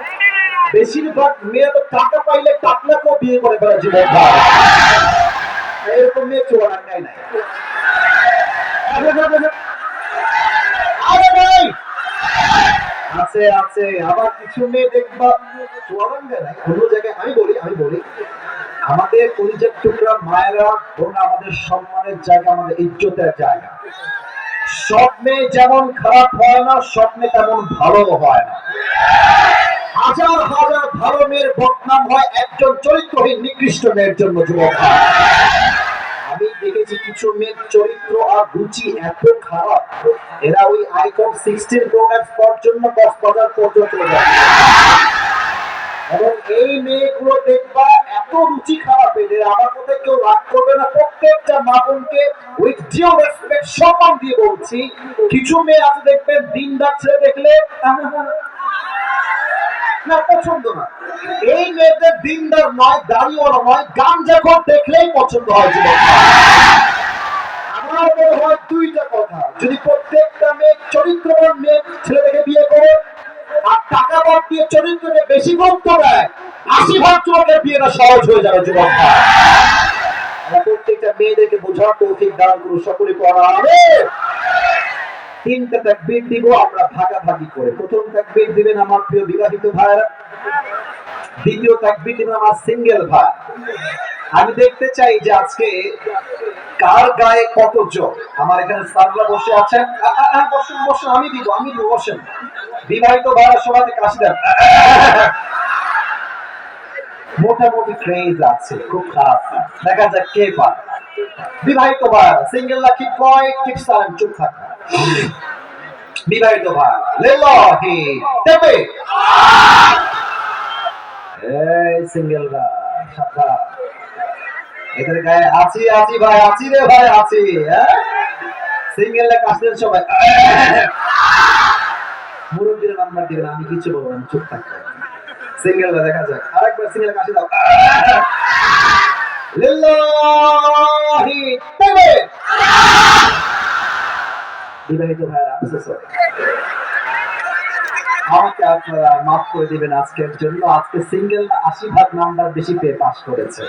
বেশিরভাগ মেয়ে তো টাকা পাইলে টাকলাকেও বিয়ে করে ফেলে। যুবক এরকম মেয়ে চুয়াডাঙ্গায় নাই। আরে ভাই, আছে আছে, আবার কিছু মেয়ে দেখবা চুয়াডাঙ্গায় নাই, অন্য জায়গায়। আমি বলি আমাদের কলিজার টুকরা মায়েরা ধরুন আমাদের সম্মানের জায়গা, আমাদের ইজ্জতের জায়গা। সব মেয়ে যেমন খারাপ হয় না, সব মেয়ে তেমন ভালো হয় না। হাজার হাজার ভালো মেয়ের বদনাম হয় একজন চরিত্রহীন নিকৃষ্ট মেয়ের জন্য। যুবক, আমি দেখেছি কিছু মেয়ের চরিত্র আর রুচি এত খারাপ, এরা ওই আইফোন 16 প্রো ম্যাক্স পাওয়ার জন্য কক্সবাজার পর্যন্ত যায়। এবং এই মেয়েগুলো দেখবা এত রুচি খারাপ এদের, আমার মধ্যে কেউ রাগ করবে না, প্রত্যেকটা মা বোনকে উইথ ডিউ রেসপেক্ট সম্মান দিয়ে বলছি, কিছু মেয়ে আছে দেখবেন দিনদার ছেলে দেখলে না পছন্দ না। এই মেয়েদের দিনদার নয়, দাড়িওয়ালা নয়, গাঞ্জাখোর দেখলেই পছন্দ হয়। যুবক, আমার মনে হয় দুইটা কথা, যদি প্রত্যেকটা মেয়ে চরিত্রবান মেয়ে ছেলে দেখে বিয়ে করে আর টাকা বাদ দিয়ে চরিত্রকে বেশি গুরুত্ব দেয়, ৮০ ভাগ যুবকের বিয়েটা সহজ হয়ে যাবে। যুবক, প্রত্যেকটা মেয়েদেরকে বোঝার তৌফিক দান করুন, সকলে পড়া হবে। 3টা তাকবীর দিব আমরা ভাগাভাগি করে। প্রথম তাকবীর দিবেন আমার প্রিয় বিবাহিত ভাইরা, দ্বিতীয় তাকবীর দিবেন আমার সিঙ্গেল ভাই, আমি দেখতে চাই যে আজকে কার গায়ে কত জোর। আমার এখানে স্যাররা বসে আছেন, বসুন বসুন, আমি দিব বসেন। বিবাহিত ভাইরা সবাই কাশি দেন। মোটামুটি ক্রেজ আছে, খুব খারাপ না, দেখা যাক কে পায়। বিবাহিত ভাই সিঙ্গেল লাকি কয় কিপ সাইলেন্ট, চুপ থাক। বিবাহিত ভাই লিল্লাহি তবে এই সিঙ্গেলরা সাবধান, এদের গায়ে আছি আছি ভাই, আছি রে ভাই আছি। হ্যাঁ সিঙ্গেলরা কাশিদেন সবাই। মুরব্বীর নাম্বার দিবেন, আমি কিছু বলবো না, চুপ থাকবে। সিঙ্গেলরা দেখা যাক, আরেকবার সিঙ্গেল কাশি দাও। লিল্লাহি তবে বিবাহিত ভাইরা আমাকে আপনারা মাফ করে দিবেন আজকের জন্য। আজকে সিঙ্গেল 80% নাম্বার বেশি পেয়ে পাস করেছে।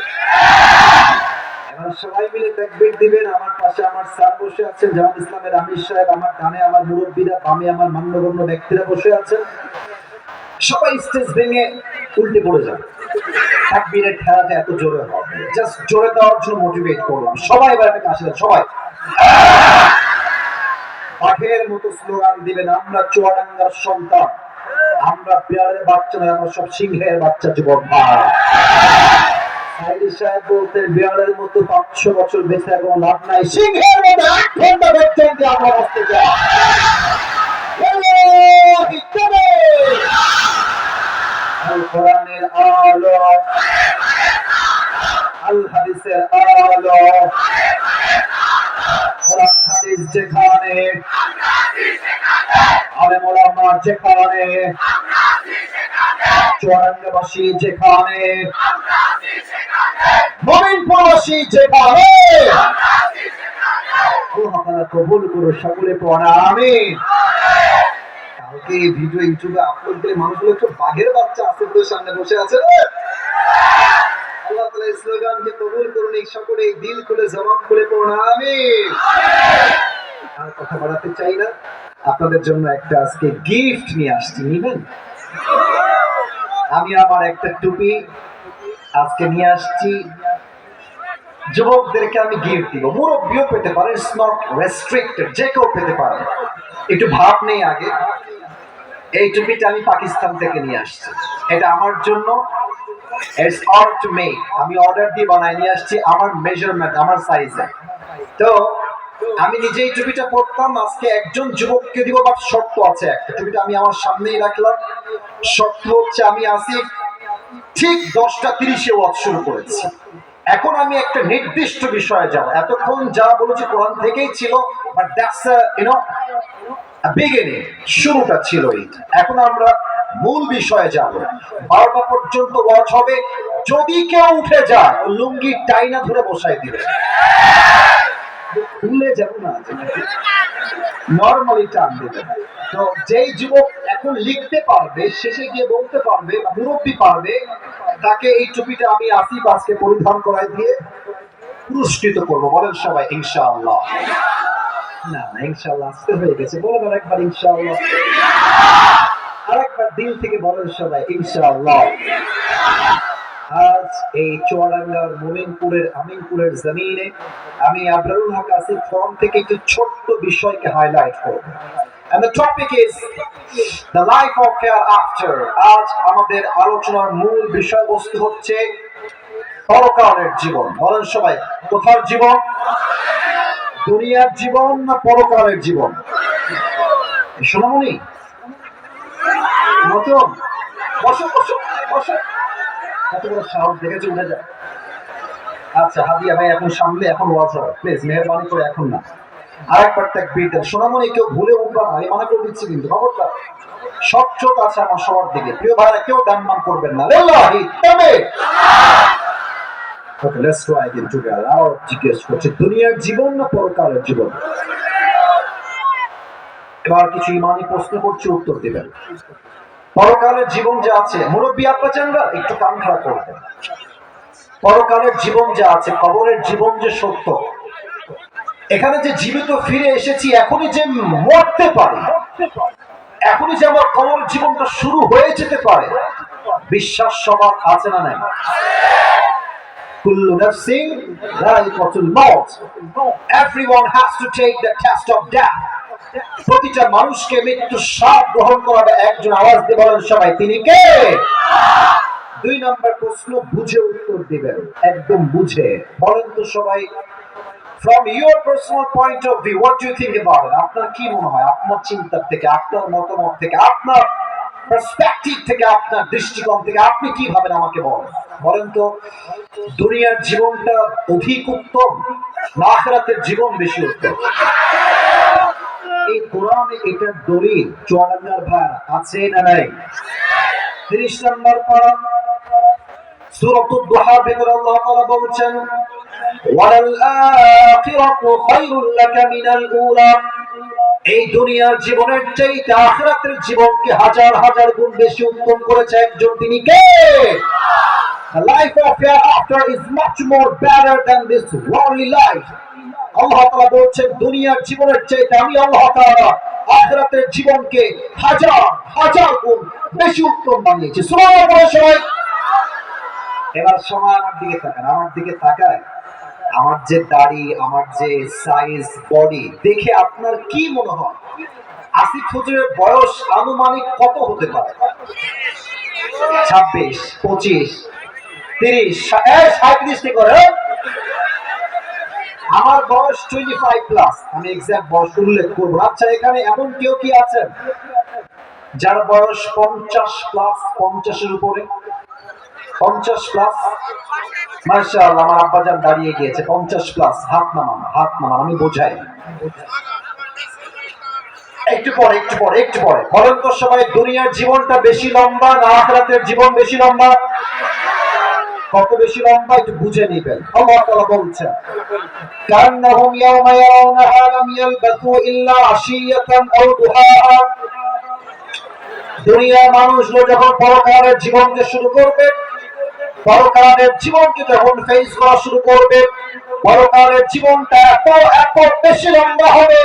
এবার সবাই মিলে তাকবীর দিবেন। আমার পাশে আমার স্যার বসে আছেন জামাত ইসলামের আমির সাহেব, আমার ডানে আমার মুরব্বীরা, বামে আমার মান্যগণ্য ব্যক্তিরা বসে আছেন। সবাই স্টেজ ভেঙে উল্টে পড়ে যাবে। তাকবীরের ঠেলাটা এত জোরে হবে, জাস্ট জোরে দেওয়ার জন্য মোটিভেট করলাম। সবাই এবার একটা কাশি দেন সবাই। বাঘের মতো স্লোগান দিবেন, আমরা চুয়াডাঙ্গার সন্তান, আমরা বিড়ালের বাচ্চা নয়, আমরা সব সিংহের বাচ্চা যুবক ভাই। সাহেব বলতেন বিড়ালের মতো 500 বছর বেঁচে এখন লাভ নাই, সিংহের মতো 1 ঘন্টা বেঁচে আমরা বসতে যাই। আল কোরআনের আলো, আল হাদিসের আলো, কোরআন হাদিস যেখানে, আলেম ওলামা যেখানে, চুয়াডাঙ্গাবাসী যেখানে, মুমিনপুরবাসী যেখানে, আল্লাহ তাআলা কবুল করুন, সকলে পড়া আমিন। কালকে ভিডিও ইউটিউবে আপলোড করে মানুষগুলো একটু বাঘের বাচ্চা আছে তোর সামনে বসে আছে। আল্লাহ তাআলা এই স্লোগানকে কবুল করুন, এই সকলে দিল খুলে জবান খুলে পড়া আমিন। আর কথা বাড়াতে চাই না, আপনাদের জন্য একটা আজকে গিফট নিয়ে আসছি, নিবেন? আমি আমার একটা টুপি আজকে নিয়ে আসছি, যুবকদেরকে আমি গিফট দিব। মুরব্বিও পেতে পারে, ইটস নট রেস্ট্রিক্টেড, যে কেউ পেতে পারে। একটু ভাব নেই আগে। এই টুপিটা আমি পাকিস্তান থেকে নিয়ে আসছি, এটা আমার জন্য, ইটস অর্ডার টু মেক, আমি অর্ডার দিয়ে বানাই নিয়ে আসছি আমার মেজারমেন্ট, আমার সাইজে। তো আমি নিজে এই টুপিটা পরতাম, আজকে একজন যুবককে দিব, বাট শর্ত আছে একটা। টুপিটা আমি আমার সামনেই রাখলাম, শর্ত হচ্ছে আমি আসিফ ঠিক 10:30 ওয়াজ শুরু করেছি। এখন আমি একটা নির্দিষ্ট বিষয়ে যাব। এতক্ষণ যা বলেছি কোরআন থেকেই ছিল, বাট দ্যাটস বিগিনিং, শুরুটা ছিল এইটা। এখন আমরা মূল বিষয়ে যাব। 12টা পর্যন্ত ওয়াজ হবে। যদি কেউ উঠে যায়, লুঙ্গি টাইনা ধরে বসাই দিবে, খুলে যাব না, নরমালি টান দেবে। তো যেই যুবক এখন লিখতে পারবে, শেষে গিয়ে বলতে পারবে, মুরব্বী পারবে, তাকে এই টুপিটা আমি আসিফ আজকে পরিধান করাই দিয়ে পুরস্কৃত করবো। বলেন সবাই ইনশাআল্লাহ। না না, ইনশাআল্লাহ আজকে হয়ে গেছে, বলেন আরেকবার ইনশাআল্লাহ। আরেকবার দিল থেকে বলেন সবাই ইনশাআল্লাহ। আজ এই চুয়াডাঙ্গার মুমিনপুরের আমিনপুরের জমিনে আমি আবরারুল হক আসিফ ফোন থেকে একটি ছোট্ট বিষয়কে হাইলাইট করব। And the topic is the life of hereafter. আজ আমাদের আলোচনার মূল বিষয়বস্তু হচ্ছে পরকালের জীবন। বলেন সবাই, কোথার জীবন? দুনিয়ার জীবন না পরকালের জীবন? সোনামণি মতন বসো বসো বসো, এত বড় সাহস দেখেছে উঠে যায়। আচ্ছা হাদিয়া ভাই এখন সামলে, এখন ওয়াজ হবে, প্লিজ মেহরবানি করে এখন না। আরেকবার তাকবীর দেন সোনামণি, কেউ ভুলে উঠবা না, আমি মানা করে দিচ্ছি কিন্তু খবরদার। সব চোখ আছে আমার সবার দিকে, প্রিয় ভাইরা কেউ ডানমান করবেন না। লিল্লাহি তাকবীর। ওকে, লেটস ট্রাই अगेन টুগেদার। আর জিজ্ঞেস করছে দুনিয়ার জীবন না পরকালের জীবন? এবার কিছু ইমানি প্রশ্ন করছি, উত্তর দিবেন। পরকালের জীবন যে আছে, মুরব্বী আব্বাজানরা একটু কান খাড়া করবেন। পরকালের জীবন যে আছে, কবরের জীবন যে সত্য, এখানে যে জীবিত ফিরে এসেছি, এখনই যে মরতে পারি, এখনই যে আমার কবরের জীবনটা শুরু হয়ে যেতে পারে, বিশ্বাস সবার আছে না নাই? Kullu nafsin dha'iqatul maut. Everyone has to take the test of death. প্রতিটা মানুষকে মৃত্যুর স্বাদ গ্রহণ করাবে একজন। আওয়াজ দিয়ে বলেন সবাই, তিনি কে? 2 নম্বর প্রশ্ন, বুঝে উত্তর দিবেন, একদম বুঝে। বলেন তো সবাই, from your personal point of view, what do you think about it? আপনার কি মনে হয়? আপনার চিন্তা থেকে, আপনার মতামত থেকে, আপনার পার্সপেক্টিভ থেকে, আপনার দৃষ্টিকোণ থেকে আপনি কি ভাবেন আমাকে বলেন। বলেন তো, দুনিয়ার জীবনটা অধিক উত্তম না আখিরাতের জীবন বেশি উত্তম? এই কোরআনে এটার দলিল চুয়াডাঙ্গার ভার আছে না নাই? 30 নম্বর পারা সূরাতুদ দুহার ভিতরে আল্লাহ তাআলা বলছেন, ওয়ালাল আখিরাতু খায়রুল লাকা মিনাল উলা। এই দুনিয়ার জীবনের চাইতে আখিরাতের জীবনকে হাজার হাজার গুণ বেশি উত্তম করেছে একজন, তিনি কে? The life of hereafter is much more better than this worldly life. আল্লাহ তাআলা বলছেন, দুনিয়ার জীবনের চাইতে আমি আল্লাহ তাআলা আখিরাতের জীবনকে হাজার হাজার গুণ বেশি উত্তম বানিয়েছি। সুবহানাল্লাহ সবাই। এবার সময় আমার দিকে তাকান, আমার দিকে তাকায়। আমার যে দাড়ি, আমার যে সাইজ, বডি দেখে আপনার কি মনে হয় আসিফ হুজুরের বয়স আনুমানিক কত হতে পারে? 26, 25, 30, 37 করে। আমার বয়স 25 প্লাস। আমি এক্সাক্ট বয়স উল্লেখ করবো। আচ্ছা, এখানে এমন কেউ কি আছেন যার বয়স 50 প্লাস, 50-এর উপরে? 50 প্লাস? মাশাআল্লাহ, আমার আব্বাজান দাঁড়িয়ে গিয়েছে। 50 প্লাস, হাত নামান, হাত নামান, আমি বোঝাই। একটু পরে, একটু পরে, একটু পরে। বলেন তো সবাই, দুনিয়ার জীবনটা বেশি লম্বা না আখিরাতের জীবন বেশি লম্বা? কত বেশি লম্বা একটু বুঝে নিবেন। আল্লাহ তাআলা বলছেন, কান্নাহুম ইয়াওমা ইয়ারাউনাহা লাম ইয়ালবাসু ইল্লা আশিয়াতান আও দুহাহা। দুনিয়ার মানুষগুলো যখন পরকালের জীবনকে শুরু করবে, পরকালের জীবনকে যখন ফেস করা শুরু করবে, পরকালের জীবনটা এত এত বেশি লম্বা হবে,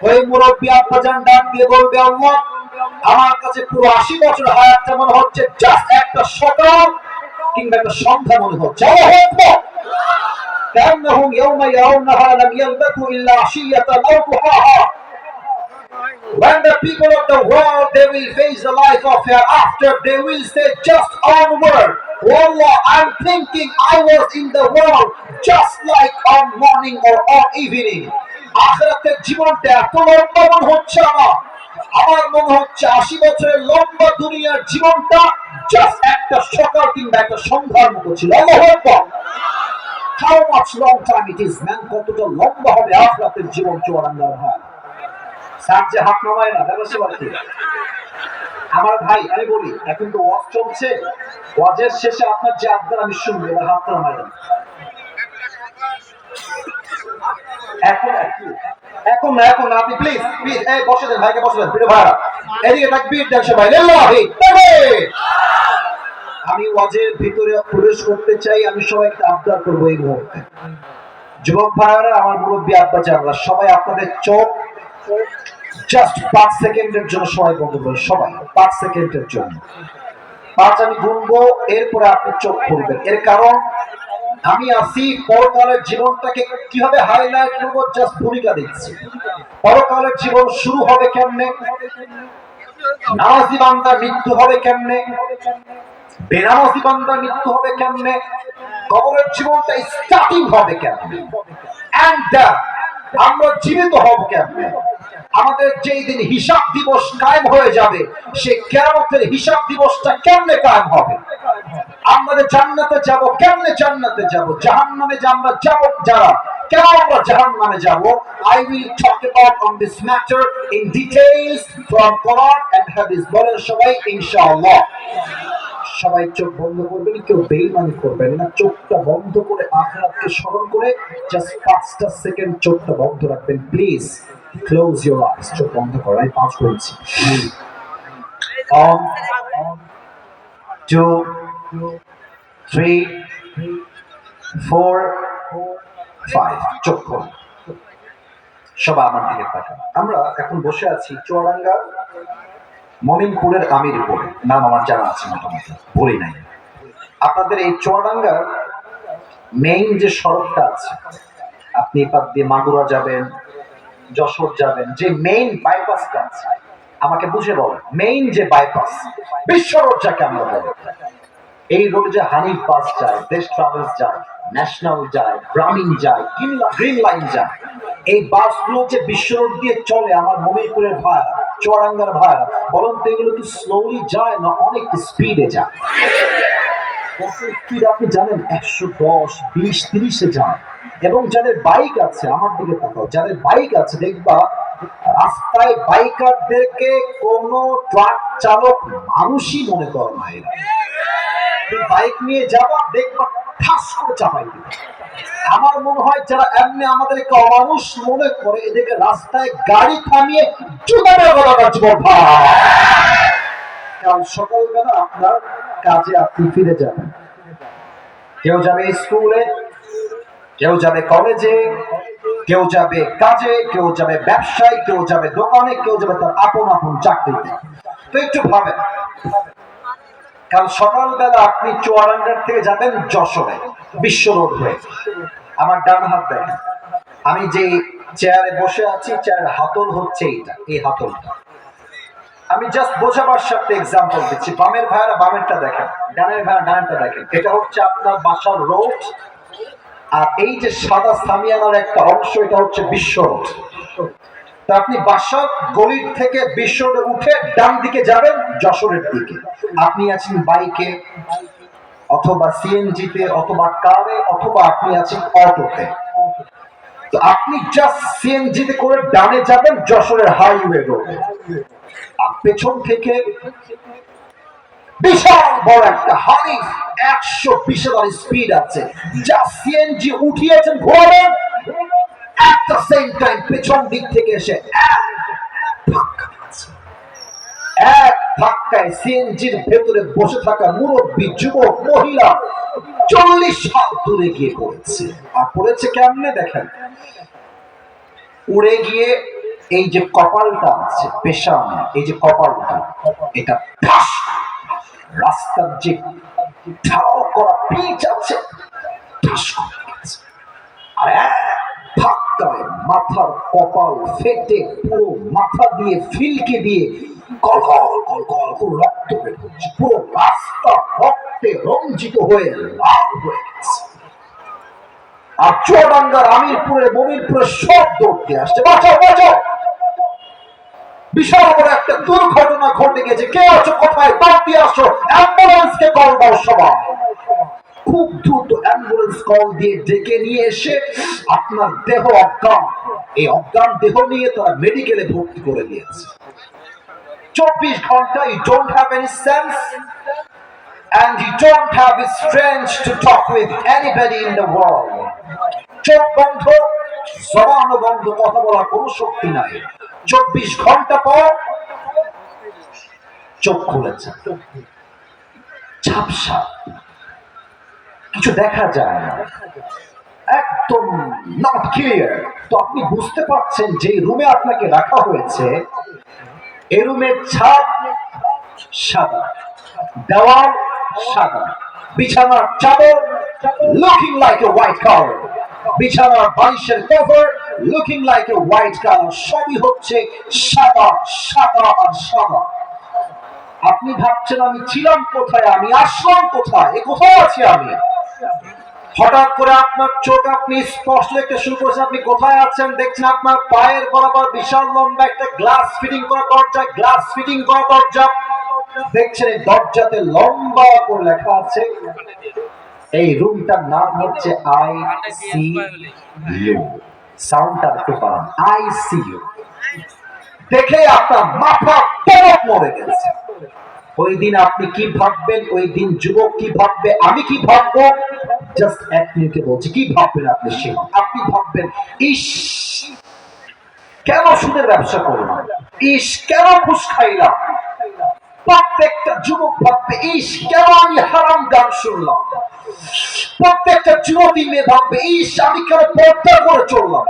ওই মুরব্বী আব্বাজান ডাক দিয়ে বলবে, আল্লাহ আমার কাছে পুরো 80 বছর হায়াতটা মনে হচ্ছে জাস্ট একটা সকাল কিংবা একটা সন্ধ্যা মনে হচ্ছে। আল্লাহু আকবার। কান্নাহুম ইয়াওমা ইয়ারাউনাহা লাম ইয়ালবাসু ইল্লা আশিয়াতান আও দুহাহা। When the people of the world they will face the life of hereafter, they will say just one word, Wallah, I'm thinking I was in the world just like on morning or on evening. আখিরাতের জীবনটা এত লম্বা মনে হচ্ছে আমার মনে হচ্ছে 80 বছরের লম্বা দুনিয়ার জীবনটা জাস্ট একটা সকাল কিংবা একটা সন্ধ্যার মতো ছিল। আল্লাহু আকবার। How much long time it is, man? কতটা লম্বা হবে আখিরাতের জীবন চুয়াডাঙ্গার ভাই। স্যার যে হাত নামায় না, ব্যবসা বাড়ছে। আমার ভাই আমি বলি, এখন তো ওয়াজ চলছে, ওয়াজের শেষে আপনার যে আবদার আমি শুনবো, এবার হাত নামায় না। এখন না, এখন না, আপনি প্লিজ প্লিজ এই বসে দেন, ভাইকে বসে দেন, প্রিয় ভাইরা এদিকে তাকবীর দেন সবাই, লিল্লাহি তাকবীর। আমি ওয়াজের ভিতরে প্রবেশ করতে চাই, আমি সবাইকে আবদার করবো এই মুহূর্তে। যুবক ভাইরা, আমার মুরব্বী আব্বাজানরা, সবাই আপনাদের চোখ জাস্ট 5 সেকেন্ডের জন্য সবাই বন্ধ করবেন, সবাই 5 সেকেন্ডের জন্য। 5 আমি গুনবো, এরপরে আপনি চোখ খুলবেন। এর কারণ আমি আসি পরকালের জীবনটাকে কিভাবে হাইলাইট করবো, জাস্ট ভূমিকা দিচ্ছি। পরকালের জীবন শুরু হবে কেমনে, নামাজি বান্দার মৃত্যু হবে কেমনে, বেনামাজি বান্দার মৃত্যু হবে কেমনে, কবরের জীবনটা স্টার্টিং হবে কেমনে, এন্ড আমরা জীবিত হব কেমনে, আমাদের যেই দিন হিসাব দিবস কায়েম হয়ে যাবে সেই কিয়ামতের হিসাব দিবসটা কেমনে কায়েম হবে, আমরা জান্নাতে যাব কেমনে, জান্নাতে যাব, জাহান্নামে আমরা যাব যারা, কেন আমরা জাহান্নামে যাব। I will talk about on this matter in details from Quran and Hadith. বলেন সবাই ইনশাআল্লাহ। সবাই চোখ বন্ধ করবেন, কেউ বেঈমানি করবেন না। চোখটা বন্ধ করে আখিরাতকে স্মরণ করে জাস্ট 5টা সেকেন্ড চোখটা বন্ধ রাখবেন প্লিজ। ক্লোজ ইওর আইস। চোখ বন্ধ করো, আমি 5 বলছি। 1 2 3 4 5। চোখ খোলো, সবাই আমার দিকে তাকান। আমরা এখন বসে আছি চুয়াডাঙ্গার মমিনপুরের আমিরপুরে, নাম আমার জানা আছে মোটামুটি, বলি নাই। আপনাদের এই চুয়াডাঙ্গার মেইন যে সড়কটা আছে, আপনি এপাক দিয়ে মাগুরা যাবেন, যশোর যাবেন, যে মেইন বাইপাসটা আছে, আমাকে বুঝে বলেন, মেইন যে বাইপাস, বিশ্ব রোড যাকে আমরা বলি, এই রোডে যে হানিফ বাস যায়, দেশ ট্রাভেলস যায়, ন্যাশনাল যায়, গ্রামীণ যায়, গ্রিন লাইন যায়, এই বাসগুলো যে বিশ্ব রোড দিয়ে চলে, আমার মমিরপুরের ভাড়া, চুয়াডাঙ্গার ভাড়া, বলুন তো এগুলো কি স্লোলি যায় না অনেক স্পিডে যায়? কত স্পিড আপনি জানেন? 110, 20, 30-এ যায়। এবং যাদের বাইক আছে, আমার দিকে তাকাও, যাদের বাইক আছে দেখবা রাস্তায় বাইকারদেরকে কোন ট্রাক চালক মানুষই মনে করে না। এরা বাইক নিয়ে যাবা দেখবা ঠাস করে চাপাই দিবে। আমার মনে হয় যারা এমনি আমাদেরকে অমানুষ মনে করে, এদেরকে রাস্তায় গাড়ি থামিয়ে জুতা মেরে গলা কাটবো। কাল সকালবেলা আপনার কাজে আপনি ফিরে যাবেন, কেউ যাবে স্কুলে, কেউ যাবে কলেজে, কেউ যাবে কাজে, কেউ যাবে ব্যবসায়, কেউ যাবে দোকানে, কেউ যাবে তার আপন আপন চাকরিতে। তো একটু ভাবেন, কাল সকালবেলা আপনি চুয়াডাঙ্গার থেকে যাবেন যশোরে বিশ্ব রোড হয়ে। আমার ডান হাত দেখেন, আমি যে চেয়ারে বসে আছি, চেয়ারের হাতল হচ্ছে এইটা, এই হাতলটা। আমি জাস্ট বোঝাবার সাথে এক্সাম্পল দিচ্ছি। বামের ভাইয়ারা বামেরটা দেখেন, ডানের ভাইয়া ডানেরটা দেখেন। এটা হচ্ছে আপনার বাসার রোড, আর এই যে সাদা সামিয়ানার একটা অংশ, এটা হচ্ছে বিশ্ব রোড। তো আপনি বাসার গলির থেকে বিশ্ব রোডে উঠে ডান দিকে যাবেন যশোরের দিকে। আপনি আছেন বাইকে, অথবা সিএনজিতে, অথবা কারে, অথবা আপনি আছেন অটোতে। তো আপনি জাস্ট সিএনজিতে করে ডানে যাবেন যশোরের হাইওয়ে রোডে, আর পেছন থেকে বিশাল বড় একটা হানিফ 120 স্পিড আছে, যা CNG উঠিয়েছেন ঘোরাবেন, at the same time পেছন দিক থেকে এসে এক ধাক্কায় সিএনজির ভেতরে বসে থাকা মুরব্বী যুবক মহিলা 40 হাত দূরে গিয়ে পড়েছে। আর পড়েছে কেমনে দেখেন, উড়ে গিয়ে এই যে কপালটা আছে পেশাম, এই যে কপালটা, এটা রাস্তার যে ঢাল করা পিচ আছে, আর এক ধাক্কায় মাথার কপাল ফেটে পুরো মাথা দিয়ে ফিলকে দিয়ে কলকল কলকল করে রক্ত বের হচ্ছে। পুরো রাস্তা রক্তে রঞ্জিত হয়ে লাল হয়ে গেছে। আর চুয়াডাঙ্গার আমিরপুরের মমিরপুরের সব দৌড়তে আসছে, বাঁচাও বাঁচাও। বিশাল বড় একটা দুর্ঘটনা ঘটে গেছে, কে আছো কোথায়, দৌড়তে আসো, অ্যাম্বুলেন্সকে কল দাও সবাই। খুব দ্রুত অ্যাম্বুলেন্স কল দিয়ে ডেকে নিয়ে এসে আপনার দেহ অজ্ঞান, এই অজ্ঞান দেহ নিয়ে তারা মেডিকেলে ভর্তি করে দিয়েছে। 24 ঘন্টা, you don't have any sense and you don't have the strength to talk with anybody in the world. চোখ বন্ধ, জবান বন্ধ, কথা বলার কোনো শক্তি নাই। 24 ঘন্টা পর চোখ খুলেছে, ঝাপসা, কিছু দেখা যায় না, একদম নট ক্লিয়ার। তো আপনি বুঝতে পারছেন যে রুমে আপনাকে রাখা হয়েছে, এই রুমের ছাদ সাদা, দেওয়াল সাদা, বিছানার চাদর looking like a white colour, বিছানার বালিশের cover looking like a white colour, সবই হচ্ছে সাদা সাদা আর সাদা। আপনি ভাবছেন আমি ছিলাম কোথায়, আমি আসলাম কোথায়, এ কোথায় আছি আমি? হঠাৎ করে আপনার চোখ আপনি স্পষ্ট দেখতে শুরু করেছেন, আপনি কোথায় আছেন দেখছেন আপনার পায়ের বরাবর বিশাল লম্বা একটা গ্লাস ফিটিং করা দরজা, গ্লাস ফিটিং করা দরজা দেখছেন। এই দরজাতে লম্বা করে লেখা আছে, এই রুমটার নাম হচ্ছে ICU। সাউন্ডটা একটু পান, ICU। দেখে আপনার মাথা টনক মরে গেছে। ওই দিন আপনি কি ভাববেন, ওই দিন যুবক কি ভাববে, আমি কি ভাববো, জাস্ট এক মিনিটে বলছি কি ভাববেন আপনি। সে আপনি ভাববেন, ইস কেন সুদের ব্যবসা করলাম, ইস কেন ঘুষ খাইলাম। প্রত্যেকটা যুবক ভাববে, ইস কেন আমি হারাম গান শুনলাম। প্রত্যেকটা যুবতী মেয়ে ভাববে, ইস আমি কেন পর্দা করে চললাম।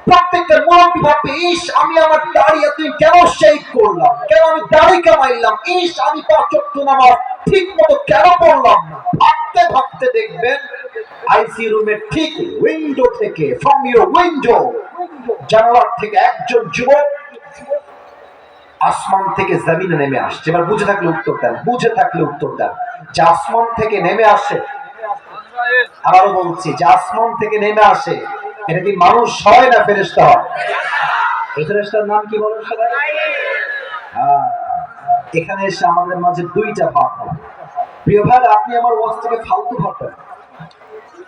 প্রত্যেকটা মুরব্বী ভাববে, ইস আমি আমার দাড়ি এতদিন কেন শেভ করলাম, কেন আমি দাড়ি কামাইলাম, ইস আমি 5 ওয়াক্ত নামাজ ঠিক মতো কেন পড়লাম না। ভাবতে ভাবতে দেখবেন আইসি রুমের ঠিক উইন্ডো থেকে, ফ্রম ইউর উইন্ডো, জানালার থেকে একজন যুবক আসমান থেকে জমিনে নেমে আসছে। এবার বুঝে থাকলে উত্তর দেন, বুঝে থাকলে উত্তর দেন। যে আসমান থেকে নেমে আসে, আবারও বলছি, যে আসমান থেকে নেমে আসে, এটা কি মানুষ হয় না ফেরেশতা হয়? এই ফেরেশতার নাম কি বলেন সবাই? এখানে এসে আমাদের মাঝে দুইটা ভাব হয়। প্রিয় ভাই, আপনি আমার ওয়াজ থেকে ফালতু ভাববেন।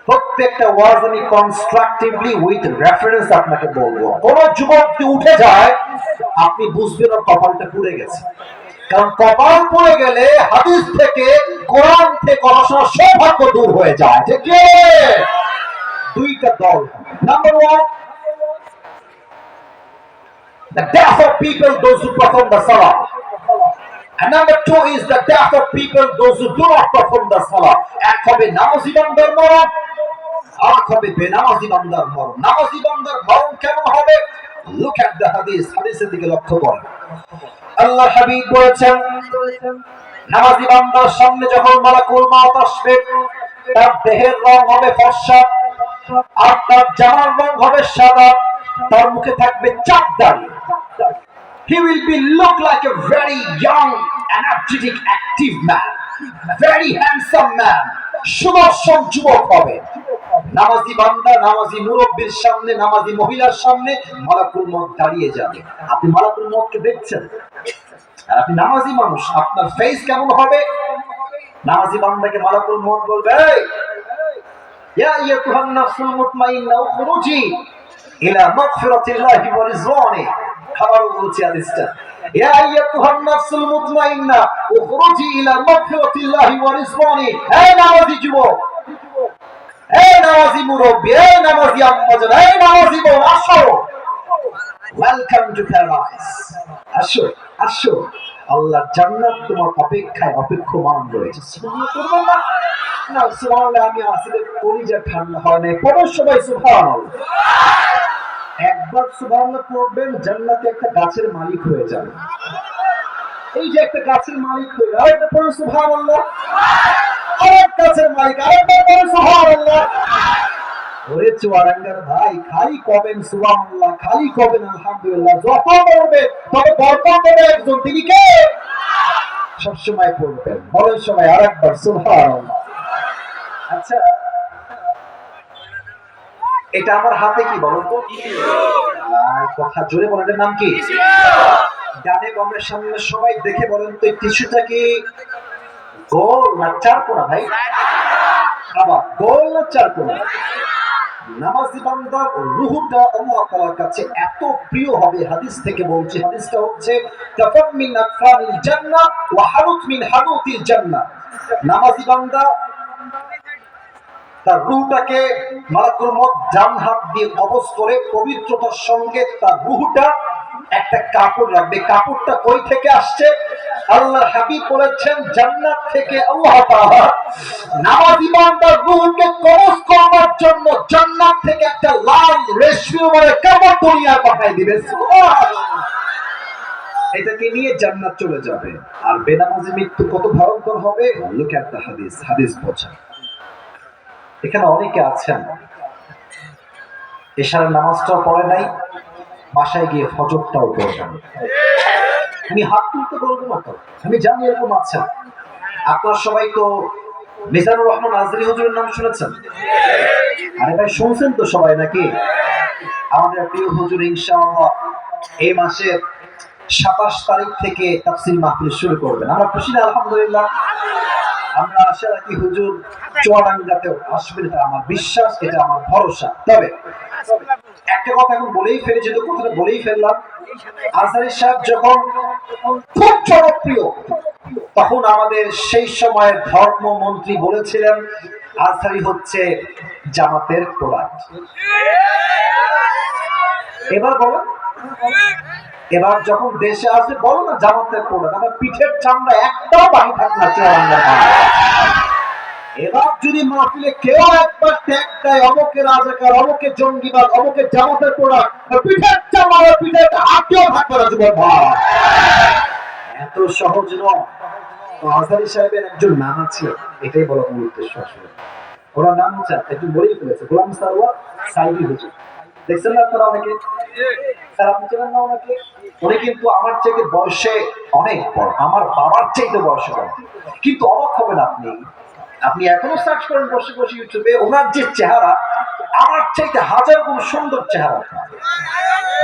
প্রত্যেকটা ওয়াজ আমি কনস্ট্রাকটিভলি উইথ রেফারেন্স আপনাকে বলবো। কোন যুবক যদি উঠে যায়, আপনি বুঝবেন ওর কপালটা পুড়ে গেছে। কারণ কপাল পুড়ে গেলে হাদিস থেকে, কোরআন থেকে গবেষণা সৌভাগ্য দূর হয়ে যায়। ঠিক আছে? দুইটা দল। Number one, the death of people, those who perform the salah. And number two is the death of people, those who do not perform the salah. এক হবে নামাজি বান্দার মরণ, আর হবে বেনামাজি বান্দার মরণ। নামাজি বান্দার মরণ কেমন হবে? Look at the hadith, হাদিসের দিকে লক্ষ্য করুন। আল্লাহ হাবিব বলেছেন, নামাজি বান্দার সামনে যখন মালাকুল মউত আসবে, তার দেহের রং হবে ফর্সা, আর তার জামার রং হবে সাদা, তার মুখে থাকবে চাপ দাড়ি। He will be look like a very young, energetic, active man, very handsome man, সুদর্শন যুবক হবে। নামাজি বান্দা নামাজি মুরব্বির সামনে, নামাজি মহিলার সামনে মালাকুল মউত দাঁড়িয়ে যাবে। আপনি মালাকুল মউতকে দেখছেন, আর আপনি নামাজি মানুষ, আপনার ফেস কেমন হবে? নামাজি বান্দাকে মালাকুল মউত বলবে, ইয়া আইয়ুহান নাফসুল মুতমাইন্না উখরুজি ইলা মাগফিরাতিল্লাহি ওয়া রিজওয়ানি। খাবার বলছি হাদিসটা, ইয়া আইয়ুহান নাফসুল মুতমাইন্না উখরুজি ইলা মাগফিরাতিল্লাহি ওয়া রিজওয়ানি। হে নামাজি যুবক, হে নামাজি মুরব্বি, হে নামাজি আম্মাজান, হে নামাজি বোন, আসো, ওয়েলকাম টু প্যারাডাইস। আসো আসো, আল্লাহর জান্নাত তোমার অপেক্ষায় অপেক্ষমান রয়েছে। সুবহানাল্লাহ করবেন না? না সুবহানাল্লাহ আমি আসলে কলিজা ঠান্ডা হয় না। পড়ো সবাই সুবহানাল্লাহ। একবার সুবহানাল্লাহ পড়বেন, জান্নাতে একটা গাছের মালিক হয়ে যাবে। এই যে একটা গাছের মালিক হয়ে যাবে, আরেকটা পড়ো সুবহানাল্লাহ। আরেক গাছের মালিক, আরেকবার পড়ো সুবহানাল্লাহ। ওরে চুয়াডাঙ্গার ভাই, খালি কবেন সুবহানাল্লাহ, খালি কবেন আলহামদুলিল্লাহ। যত পড়বে তবে বরকত হবে একজন, তিনি কে? সবসময় পড়বেন। বলেন সবাই আরেকবার সুবহানাল্লাহ। আচ্ছা, এটা আমার হাতে কি বলুন তো? কথা জোরে বলেন, এটার নাম কি? ডানে বামের সামনে সবাই দেখে বলেন তো, এই টিস্যুটা কি গোল না চারকোনা? ভাই আবার গোল না চারকোনা? নামাজি বান্দার রূহটা আল্লাহ তাআলার কাছে এত প্রিয় হবে, হাদিস থেকে বলছি। হাদিসটা হচ্ছে কাফাম মিন আকফানিল জান্নাহ ওয়া হারুত মিন হারুতিল জান্নাহ। নামাজি বান্দা তার রূহটাকে মালাকুল মউত ডান হাত দিয়ে কবজ করে পবিত্রতার সঙ্গে তার রূহটা একটা কাপড় রাখবে। কাপড়টা কই থেকে আসছে? আল্লাহর হাবিব বলেছেন, জান্নাত থেকে আল্লাহ তাআলা নামাজি বান্দার রূহকে কবজ করার জন্য জান্নাত থেকে একটা লাল রেশমি মানে কাপড় দুনিয়ায় পাঠিয়ে দিবে। সুবহানাল্লাহ। এটাকে নিয়ে জান্নাত চলে যাবে। আর বেনামাজি মৃত্যু কত ভয়ঙ্কর হবে? লুক এট দ্য হাদিস, হাদিস বোঝা। এখানে অনেকে আছেন এশারের নামাজটাও পড়ে নাই, বাসায় গিয়ে ফজরটাও পড়বেন। আমি হাত তুলতে বলবো না তো, আমি জানি এরকম আছেন। আপনার সবাই তো মিজানুর রহমান আজরি হুজুরের নাম শুনেছেন? আরে ভাই শুনছেন তো সবাই নাকি? আমাদের প্রিয় হুজুর ইনশাআল্লাহ এই মাসের 27 তারিখ থেকে তাফসীর মাহফিল শুরু করবেন। আমরা খুশি না? আলহামদুলিল্লাহ। আমরা আশা রাখি হুজুর চুয়াডাঙ্গাতেও আসবেন, এটা আমার বিশ্বাস, এটা আমার ভরসা। তবে একটা কথা এখন বলেই ফেলি, যেহেতু কথাটা বলেই ফেললাম, আজহারী সাহেব যখন খুব জনপ্রিয়, তখন আমাদের সেই সময়ের ধর্মমন্ত্রী বলেছিলেন আজহারী হচ্ছে জামাতের প্রোডাক্ট। এবার বলেন, এবার যখন দেশে আসবে বলো না জামাতের প্রোডাক্ট। আমার পিঠের চামড়া একটাও বাকি থাকবে না। এবার যদি মাহফিলে কেউ একবার ট্যাগ দেয় অমুকে রাজাকার, অমুকে জঙ্গিবাদ, অমুকে জামাতের প্রোডাক্ট, পিঠের চামার পিঠের হাতেও থাকবে না যুবক ভাই। এত সহজ নয়। তো আজহারি সাহেবের একজন নাম আছে, এটাই বলা মূল উদ্দেশ্য আসলে। ওনার নাম হচ্ছে একটু বলেই ফেলেছে, গোলাম সারওয়ার সাইদি হুজুর। দেখছেন না আপনারা অনেকে? স্যার আপনি চেনেন না ওনাকে? উনি কিন্তু আমার থেকে বয়সে অনেক বড়, আমার বাবার চাইতে বয়সে বড়। কিন্তু অবাক হবেন আপনি, আপনি এখনো সার্চ করেন বসে বসে ইউটিউবে, ওনার যে চেহারা আমার চাইতে হাজার গুণ সুন্দর চেহারা।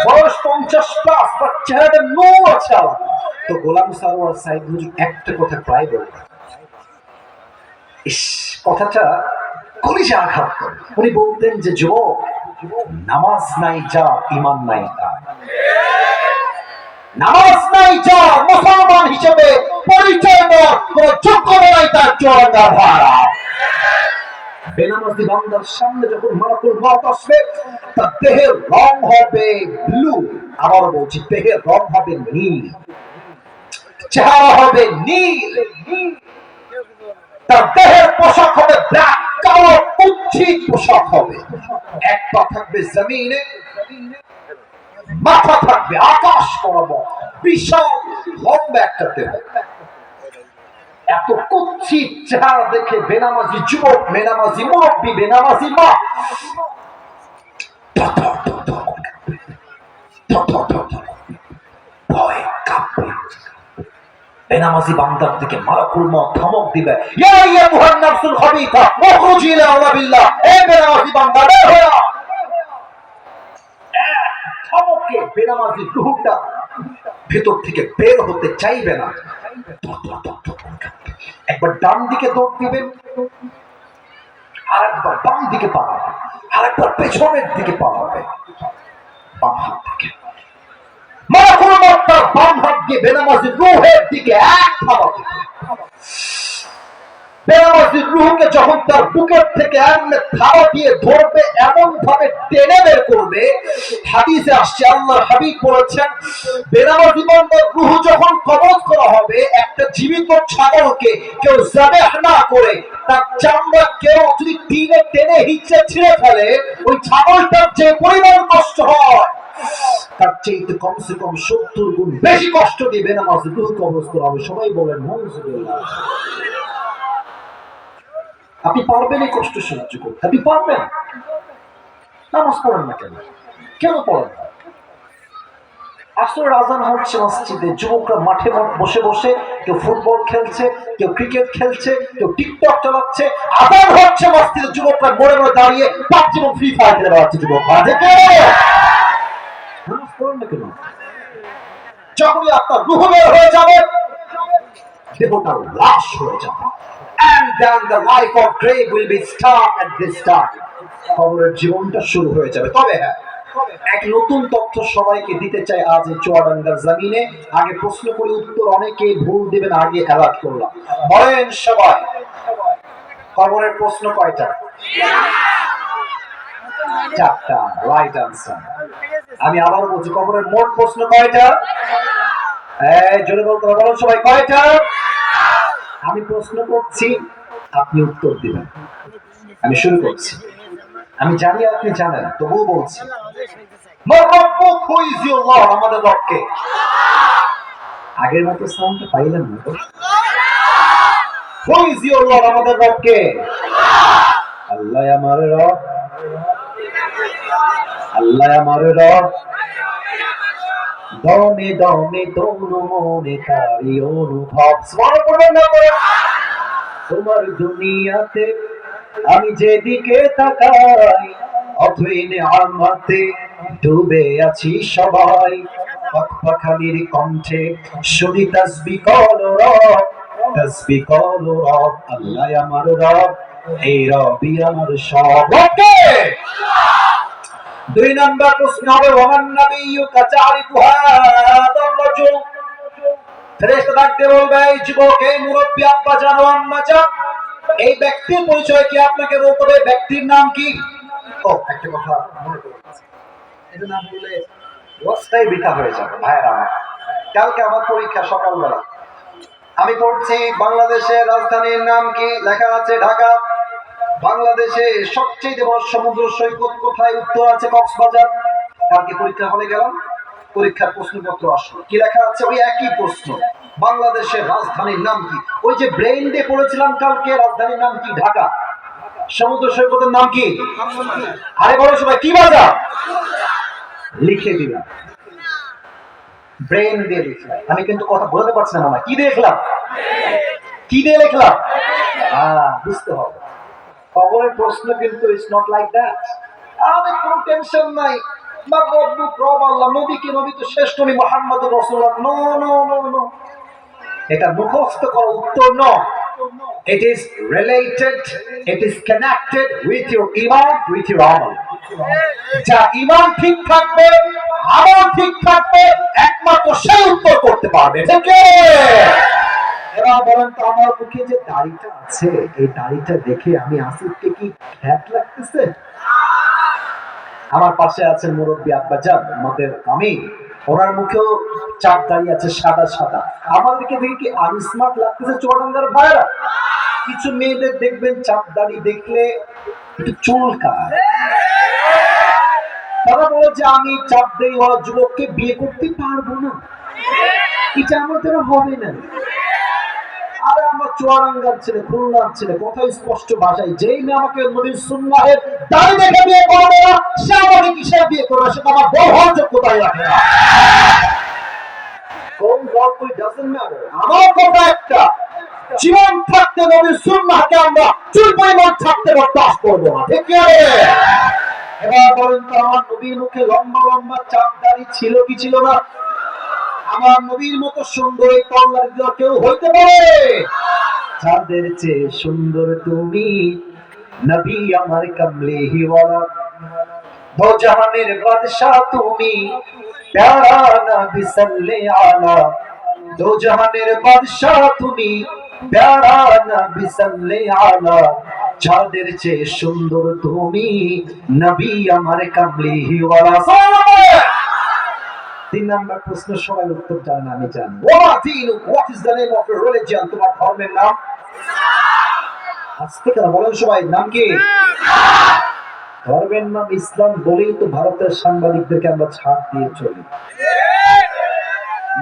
বয়স 50+, বাট চেহারাটা নূর আছে আলাদা। তো গোলাম সারওয়ার সাইদ হুজুর একটা কথা প্রায় বলতেন, ইস কথাটা কলিজা আঘাত করে। উনি বলতেন যে যুবক, নামাজ নাই যা ঈমান নাই তা, নামাজ নাই যা মুসলমান হিসেবে পরিচয় দেওয়ার কোন যোগ্যতা নাই তার চূড়ান্ত ভাড়া। বেনামাজি বান্দার সামনে যখন মালাকুল মউত আসবে, তার দেহের রং হবে ব্লু, আবার বলছি দেহের রং হবে নীল, চেহারা হবে নীল, তার দেহের পোশাক হবে ব্ল্যাক, কালো কুৎসিত পোশাক হবে। এক পা থাকবে জমিনে, মাথা থাকবে আকাশ বরাবর, বিশাল লম্বা একটা দেহ। এত কুৎসিত চেহারা দেখে বেনামাজি যুবক, বেনামাজি মুরব্বী, বেনামাজি মা ভয় কাঁপবে। বেনামাজি বান্দার দিকে মালাকুল মউত ধমক দিবে, ইয়া আইয়ুহান নাফসুল খাবিথা উখরুজি ইলা আযাবিল্লাহ, এ বেনামাজি বান্দা বের হয়ে আ। ধমকে বেনামাজি রূহটা ভেতর থেকে বের হতে চাইবে না। একবার ডান দিকে দৌড় দিবেন, আরেকবার বাম দিকে পালাবে, আরেকবার পেছনের দিকে পালাবে, বাম হাত থেকে মালাকুল মউত তার বাম হাত দিয়ে বেনামাজির রূহের দিকে এক ধাওয়া দিবে। বেনামাজির রূহকে যখন তার বুকের থেকে এমনি ধাওয়া দিয়ে ধরবে, এমন ভাবে টেনে বের করবে, হাদিসে আসছে আল্লাহর হাবিব বলেছেন, বেনামাজি বান্দার রূহ যখন কবজ করা হবে, একটা জীবিত ছাগলকে কেউ যাবেহ না করে তার চামড়া কেউ যদি টিনে টেনে হিচড়ে ছিঁড়ে ফেলে, ওই ছাগলটার যে পরিমাণ কষ্ট হয়, তার চাইতে কমসে কম 70 গুণ বেশি কষ্ট দিয়ে বেনামাজি রূহ কবজ করা হবে। সবাই বলেন নাউজুবিল্লাহ। আপনি পারবেন এই কষ্ট সহ্য করতে? আপনি পারবেন? নামাজ পড়েন না কেন? কেন পড়েন না? আসরের আজান হচ্ছে মসজিদে, যুবকরা মাঠে বসে বসে কেউ ফুটবল খেলছে, কেউ ক্রিকেট খেলছে, কেউ টিকটক চালাচ্ছে। আজান হচ্ছে মসজিদে, যুবকরা মোড়ে মোড়ে দাঁড়িয়ে পাবজি এবং ফ্রি ফায়ার খেলে বেড়াচ্ছে। যুবক নামাজ পড়েন না কেন? যখনই আপনার রূহ বের হয়ে যাবে, দেহটা লাশ হয়ে যাবে, and then the life of grave will be start at this time. কবরের জীবনটা শুরু হয়ে যাবে। তবে হ্যাঁ, এক নতুন তথ্য সবাইকে দিতে চাই আজ এই চুয়াডাঙ্গার জমিনে। আগে প্রশ্ন করে উত্তর অনেকে ভুল দিবেন, আগে অ্যালার্ট করলাম। বলেন সবাই, কবরের প্রশ্ন কয়টা? 4টা, রাইট আনসার। আমি আবার বলছি, কবরের মোট প্রশ্ন কয়টা? এই জোরে বলতে হবে, বলুন সবাই কয়টা? আমি প্রশ্ন করছি, আপনি উত্তর দিবেন। আমি শুরু করছি। আমি জানি আপনি জানেন, তবুও বলছি, আমাদের রবকে। আগের মতো সাউন্ডটা পাইলেন না তো? আমাদের রবকে। আল্লাহ আমার রব, আল্লাহ আমার রব, দমে দমে তনু মনে তারি অনুভব। স্মরণ করবেন না? তোমার দুনিয়াতে আমি যেদিকে তাকাই, অথই নিয়ামতে ডুবে আছি সবাই। পাখালির কণ্ঠে শুনি তাসবিহ করো রব, তাসবিহ করো রব। আল্লাহ আমার রব, এই রবই আমার সব। ওকে, 2 নম্বর প্রশ্ন হবে, ওমান নাবিয়্যু কাতারিফু হাদার রাজুল। ফেরেশতা ডাকতে বলবে, এই যুবক, এই মুরব্বী, আব্বা জান ও আম্মা জান, এই ব্যক্তির পরিচয় কি? আপনাকে বলতে হবে ব্যক্তির নাম কি। ও একটা কথা মনে করুন, এটা না বললে ওয়াজটাই বৃথা হয়ে যাবে। ভাইয়েরা আমার, কালকে আমার পরীক্ষা সকালবেলা, আমি পড়ছি বাংলাদেশের রাজধানীর নাম কি? লেখা আছে ঢাকা। বাংলাদেশে সবচেয়ে বড় সমুদ্র সৈকত কোথায়? উত্তর আছে কক্সবাজার। কালকে পরীক্ষা হলে গেলাম, পরীক্ষার প্রশ্নপত্র আসলো, কি লেখা আছে? ওই একই প্রশ্ন, বাংলাদেশের রাজধানীর নাম কি? ওই যে ব্রেইন ডে পড়েছিলাম কালকে, রাজধানীর নাম কি? ঢাকা। সমুদ্র সৈকতের নাম কি? আরে বলো সবাই, কি বাজার? লিখে দিলাম, ব্রেন দিয়ে লিখলাম। আমি কিন্তু কথা বলতে পারছি না মামা, কি দেখলাম, কি দিয়ে লিখলাম? বুঝতে হবে, খবরের প্রশ্ন কিন্তু ইটস নট লাইক দ্যাট। আমাদের কোনো টেনশন নাই, বা রব্বুক রব আল্লাহ, নবী কি? নবী তো শ্রেষ্ঠ নবী মুহাম্মদুর রাসূলুল্লাহ। নো নো নো নো, এটা মুখস্থ করা উত্তর নয়। It is related, it is connected with your iman, with your amal. যা ইমান ঠিক থাকবে, আমল ঠিক থাকবে, একমাত্র সেই উত্তর করতে পারবে। ঠিক আছে? এবার বলেন তো, আমার মুখে যে দাড়িটা আছে, এই দাড়িটা দেখে আমি আসিফকে কি খ্যাত লাগতেছে? আমার পাশে আছেন মুরব্বী আব্বাজান আমাদের, আমি ওনার মুখেও চাপ দাড়ি আছে, সাদা সাদা। আমাদেরকে দেখে কি আনস্মার্ট লাগতেছে চুয়াডাঙ্গার ভাইরা? কিছু মেয়েদের দেখবেন চাপ দাড়ি দেখলে একটু চুলকায়, তারা বলে যে আমি চাপ দাড়ি ওরা যুবককে বিয়ে করতে পারবো না, এটা আমার দ্বারা হবে না। আরে আমরা চুয়াডাঙ্গার ছেলে, খুলনার ছেলে, কথাই স্পষ্ট ভাষায়, যেই মেয়ে আমাকে নবীর সুন্নাহের দাড়ি দেখে বিয়ে করবে না, সে আমাকে কিসের বিয়ে করবে? সেটা আমার বহর যোগ্যতাই রাখে না। কোন গল্প ডাজন্ট ম্যাটার, আমার কথা একটা, জীবন থাকতে নবীর সুন্নাহকে আমরা চুল পরিমাণ থাকতে বরদাস্ত করবো না। ঠিক আছে? এবার বলেন তো, আমার নবীর মুখে লম্বা লম্বা চাপ দাড়ি ছিল কি ছিল না? আমার নবীর মতো সুন্দর এই কল্যাণ কেউ হইতে পারে? চাঁদের চেয়ে সুন্দর তুমি, নবী আমার কামলিওয়ালা, দো জাহানের বাদশাহ তুমি, প্যারা নবী সাল্লাল্লাহু আলা, দো জাহানের বাদশাহ তুমি, প্যারা নবী সাল্লাল্লাহু আলা, চাঁদের চেয়ে সুন্দর তুমি, নবী আমার কামলিওয়ালা। তিন নাম্বার প্রশ্ন সবাই উত্তর জানে, আমি জানি। What is the name of your religion? তোমার ধর্মের নাম? আজকে কেন বলেন সবাই, নাম কি? ধর্মের নাম ইসলাম বলেই তো ভারতের সাংবাদিকদেরকে আমরা ছাড় দিয়ে চলি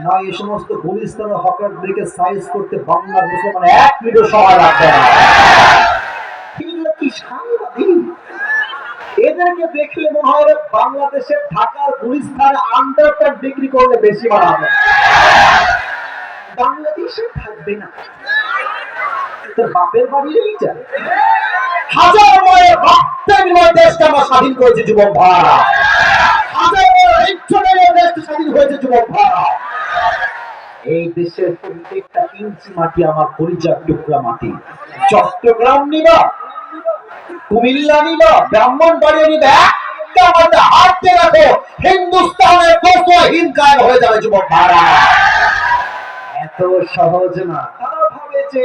না। এই সমস্ত গুলিস্তানের হকারদেরকে সাইজ করতে বাংলার মুসলমান এক মিনিটও সময় লাগবে না। কি সাংবাদিক, এদেরকে দেখলে মনে হয় বাংলাদেশের ঢাকার গুলিস্তানে আন্ডারপ্যান্ট বিক্রি করলে বেশি বাড়াবে, বাংলাদেশে থাকবে না। তোর বাপের বাড়ি যায়, হাজার মায়ের রক্তের বিনিময়ে দেশকে আমরা স্বাধীন করেছি যুবক ভাইরা, হাজার মায়ের দেশকে স্বাধীন হয়েছে যুবক ভাইরা। এই দেশের প্রত্যেকটা ইঞ্চি মাটি আমার পরিচয় টুকরা মাটি। চট্টগ্রাম নিবা, কুমিল্লা নিবা, ব্রাহ্মণবাড়িয়া নিবা, একটা আমাদের হাতে রাখো, হিন্দুস্তানের হিন্দ কায়েম হয়ে যাবে যুবক ভাইরা। এত সহজ না। তারা ভাবে যে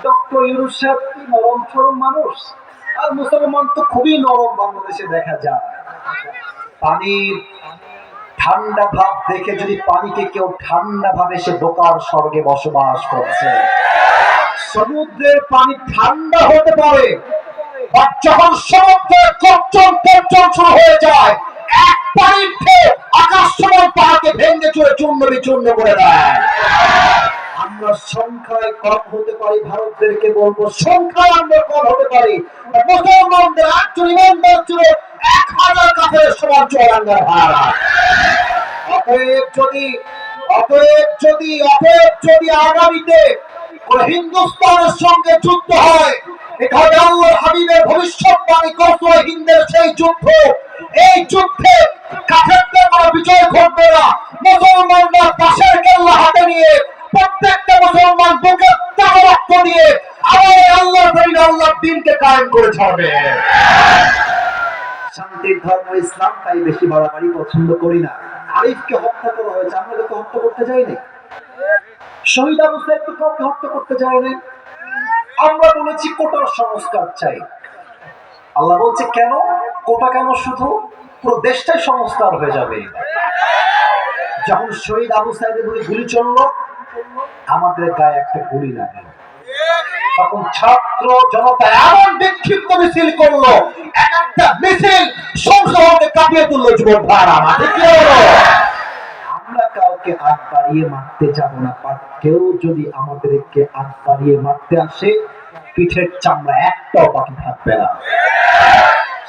ডক্টর ইউনূস সাহেব কি নরম সরম মানুষ, আর মুসলমান তো খুবই নরম বাংলাদেশে দেখা যায়। পানির ঠান্ডা ভাব দেখে যদি পানিকে কেউ ঠান্ডা ভাবে, সে বোকার স্বর্গে বসবাস করছে। সমুদ্রের পানি ঠান্ডা হতে পারে, আর যখন সমুদ্রের গর্জন তর্জন শুরু হয়ে যায়, এক পানির ঢেউ আকাশ সমান পাহাড়কে ভেঙে চুরে চূর্ণ বিচূর্ণ করে দেয়। আমরা সংখ্যায় কম হতে পারি, ভারতদেরকে বলবো সংখ্যায় আমরা কম হতে পারি, মুসলমানদের একজন ইমানদার ছিল 1000 কাফেরের সমান চুয়াডাঙ্গার ভাড়া। অতএব যদি আগামীতে হিন্দুস্তানের সঙ্গে যুদ্ধ হয়, এটা হবে আল্লাহর হাবিবের ভবিষ্যৎবাণী কসওয়া হিন্দের সেই যুদ্ধ। এই যুদ্ধে কাফেরদের কোনো বিজয় ঘটবে না, মুসলমানরা পাশের কেল্লা হাতে নিয়ে, প্রত্যেকটা মুসলমান বুকে তাজা রক্ত দিয়ে আবার আল্লাহর জমিনে আল্লাহর দ্বীনকে কায়েম করে ছাড়বে। শান্তির ধর্ম ইসলাম, তাই বেশি বাড়াবাড়ি পছন্দ করি না। আরিফকে হত্যা করা হয়েছে, আমরা তো হত্যা করতে যাইনি। শহীদ আবু সাইদকে কাউকে হত্যা করতে যায়নি। আমরা বলেছি কোটার সংস্কার চাই। আল্লাহ বলছে কেন কোটা, কেন? শুধু পুরো দেশটাই সংস্কার হয়ে যাবে। যখন শহীদ আবু সাইদের গুলি চললো, আমাদের গায়ে একটা গুলি লাগে। তখন ছাত্র জনতা এমন বিক্ষিপ্ত মিছিল করলো, এক একটা মিছিল সংসদকে কাঁপিয়ে তুললো। যুবক ভাইরা আমার, ঠিক কি হলো? আমরা কাউকে আগ বাড়িয়ে মারতে যাব না, কেউ যদি আমাদেরকে আগ বাড়িয়ে মারতে আসে, পিঠের চামড়া একটাও বাকি থাকবে না।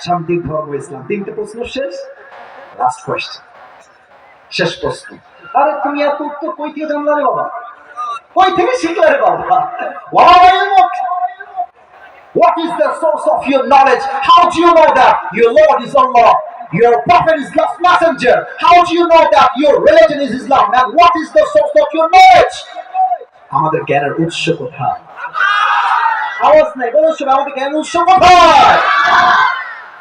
শান্তির ধর্ম ইসলাম। তিনটে প্রশ্ন শেষ। লাস্ট কোয়েশ্চেন, শেষ প্রশ্ন। আরে তুমি এত উত্তর কই থেকে জানলা রে বাবা? কই থেকে শিখলে রে বাবা? What is the source of your knowledge? How do you know that your Lord is Allah? Your prophet is God's messenger. How do you know that your religion is Islam? And what is the source of your knowledge? আমাদের জ্ঞানের উৎস কোথায়? আওয়াজ নাই, বলো সবাই, আমাদের জ্ঞানের উৎস কোথায়?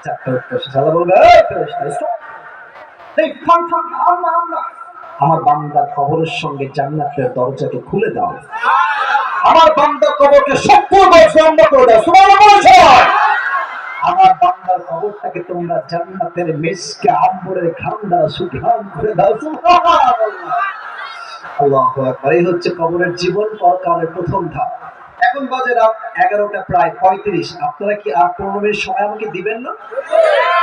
চারটা উত্তর শেষ। আল্লাহ বলবে, এই ফেরেশতা স্টপ। এই থাম থাম, আল্লাহ, আমার বান্দার কবরের সঙ্গে জান্নাতের দরজাকে খুলে দাও। আমার বান্দার কবরকে 70 বছর বন্ধ করে দাও। সুবহানাল্লাহ। আমার বান্দার কবরটাকে তোমরা জান্নাতের মিশকে আম্বরের ঘাম দ্বারা সুঘ্রাণ করে দাও। সুবহানাল্লাহ। আল্লাহু আকবার। এই হচ্ছে কবরের জীবন, পরকালের প্রথম ধাপ। এখন বাজে রাত 11টা প্রায় 35। আপনারা কি আর 15 মিনিট সময় আমাকে দিবেন না?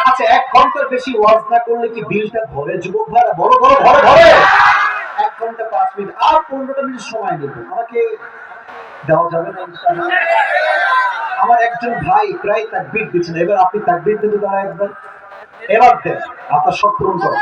আচ্ছা, 1 ঘন্টার বেশি ওয়াজ না করলে কি বিলটা ভরে? যুবক ভাইরা, বড় বড় ভরে 1 ঘন্টা 5 মিনিট আর 15টা মিনিট সময় নেব, আমাকে দেওয়া যাবে না ইনশাআল্লাহ? আমার একজন ভাই প্রায় তাকবীর দিচ্ছেন, এবার আপনি তাকবীর দিতে দাঁড়া একবার, এবার দেন, আপনার সব পূরণ করো।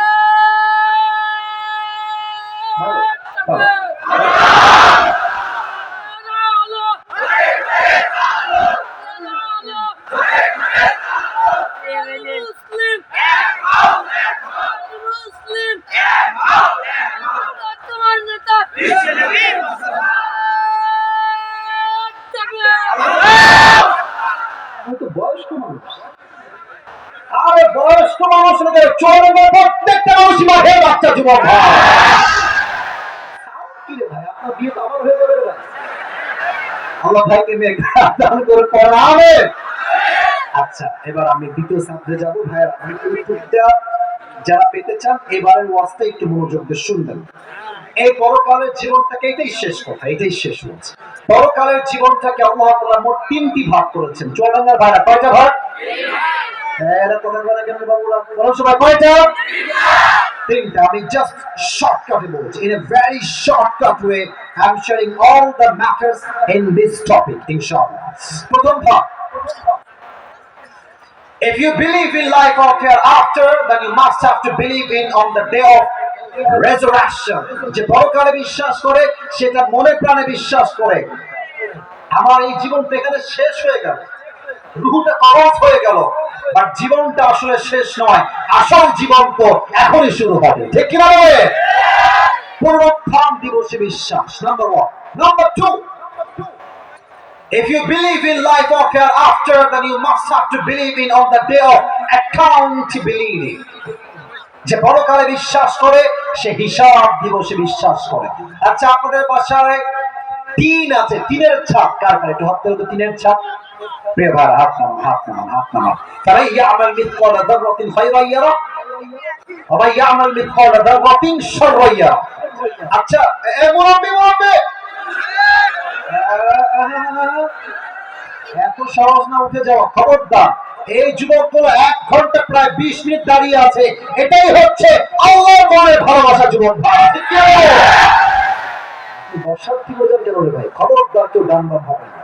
বয়স্ক মানুষ, আরে বয়স্ক মানুষ নাকি চলবে? প্রত্যেকটা মানুষই মাঠে বাচ্চা যুবক ভাই। কি রে ভাই, আপনার বিয়ে তো আমার হয়ে যাবে রে ভাই। আল্লাহ ভাইকে নিয়ে দান করে পড়াবে। আচ্ছা, এবার আমি দ্বিতীয় সাবজে যাব। ভাইয়া, আমি উত্তরটা যারা পেতে চান এবারের ওয়াজটা একটু মনোযোগ দিয়ে শুনবেন। এই পরকালের জীবনটাকে, এটাই শেষ কথা, এটাই শেষ হচ্ছে। পরকালের জীবনটাকে আল্লাহ তাআলা মোট 3টি ভাগ করেছেন। চুয়াডাঙ্গার ভাইরা, কয়টা ভাগ? এরা কথা বলে কেন বাবুরা? বলো সবাই, কয়টা? 3টা। আমি জাস্ট শর্টকাটে বলছি। In a very shortcut way, I am sharing all the matters in this topic, inshallah. প্রথম ভাগ, if you believe in life or hereafter, then you must have to believe in on the day of resurrection. যে পরকালে বিশ্বাস করে, সেটা মনে প্রাণে বিশ্বাস করে। আমার এই জীবনটা এখানে শেষ হয়ে গেল, রূহটা কবজ হয়ে গেল, বাট জীবনটা আসলে শেষ নয়। আসল জীবন তো এখনই শুরু হবে, ঠিক কি না? পুনরুত্থান দিবসে বিশ্বাস, number 1। Number 2, if you believe in life or hereafter, then you must have to believe in on the day of accountability. যে পরকালে বিশ্বাস করে, সে হিসাব দিবসে বিশ্বাস করে। আচ্ছা, আপনাদের বাসায় টিন আছে, টিনের ছাদ কার কার? একটু হাত তুলে, টিনের ছাদ। প্রিয় ভাই, হাত নামান, হাত নামান, হাত নামান। তারা ইয়ামাল মিথকালা যাররাতিন খায়রান ইয়ারা ওয়া মান ইয়ামাল মিথকালা যাররাতিন শাররান ইয়ারা। আচ্ছা, এ মুরব্বি, এত সহজ না উঠে যাওয়া, খবরদার। এই যুবকগুলো 1 ঘন্টা প্রায় 20 মিনিট দাঁড়িয়ে আছে, এটাই হচ্ছে আল্লাহর মনের ভালোবাসা। যুবক ভাই, বর্ষার কি বোঝার কেন রে ভাই? খবরদার কেউ ডান বাম হবে না।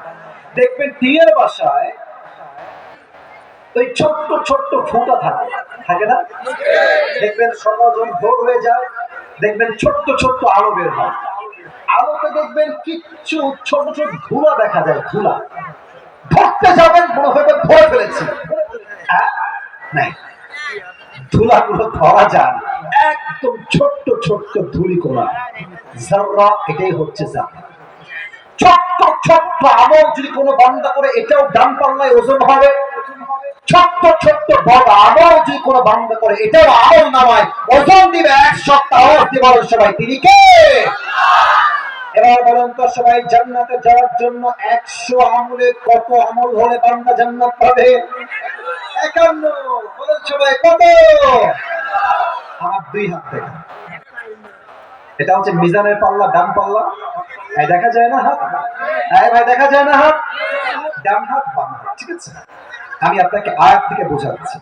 দেখবেন টিনের বাসায় ওই ছোট্ট ছোট্ট ফুটা থাকে না? দেখবেন সকাল যখন ভোর হয়ে যায়, দেখবেন ছোট্ট ছোট্ট আলো বের হয়। আলোতে দেখবেন কিচ্ছু ছোট ছোট ধুলা দেখা যায়। ধুলা ধরতে যাবেন, মনে হয় ধরে ফেলেছি। নাই, ধুলাগুলো ধরা যায় না, একদম ছোট্ট ছোট্ট ধূলিকণা, যাররা। এটাই হচ্ছে যারা। ছোট্ট ছোট্ট আমল যদি কোনো বান্দা করে, এটাও ডান পাল্লায় ওজন হবে। ছোট্ট ছোট্ট বড় আমল যদি কোনো বান্দা করে, এটাও আমল নামায় ওজন দিবে। 1 সপ্তাহ আওয়াজ দিয়ে বলেন সবাই, তিনি কে? এবার বলেন তো সবাই, জান্নাতে যাওয়ার জন্য 100 আমলে কত আমল হলে বান্দা জান্নাত পাবে? 51। বলেন সবাই, কত? আমার 2 হাত থেকে। এটা হচ্ছে মিজানের পাল্লা, ডান পাল্লা। এই দেখা যায় না হাত? এই ভাই দেখা যায় না হাত? ডান হাত বাম হাত, ঠিক আছে? আমি আপনাকে আয়াত থেকে বোঝাচ্ছি।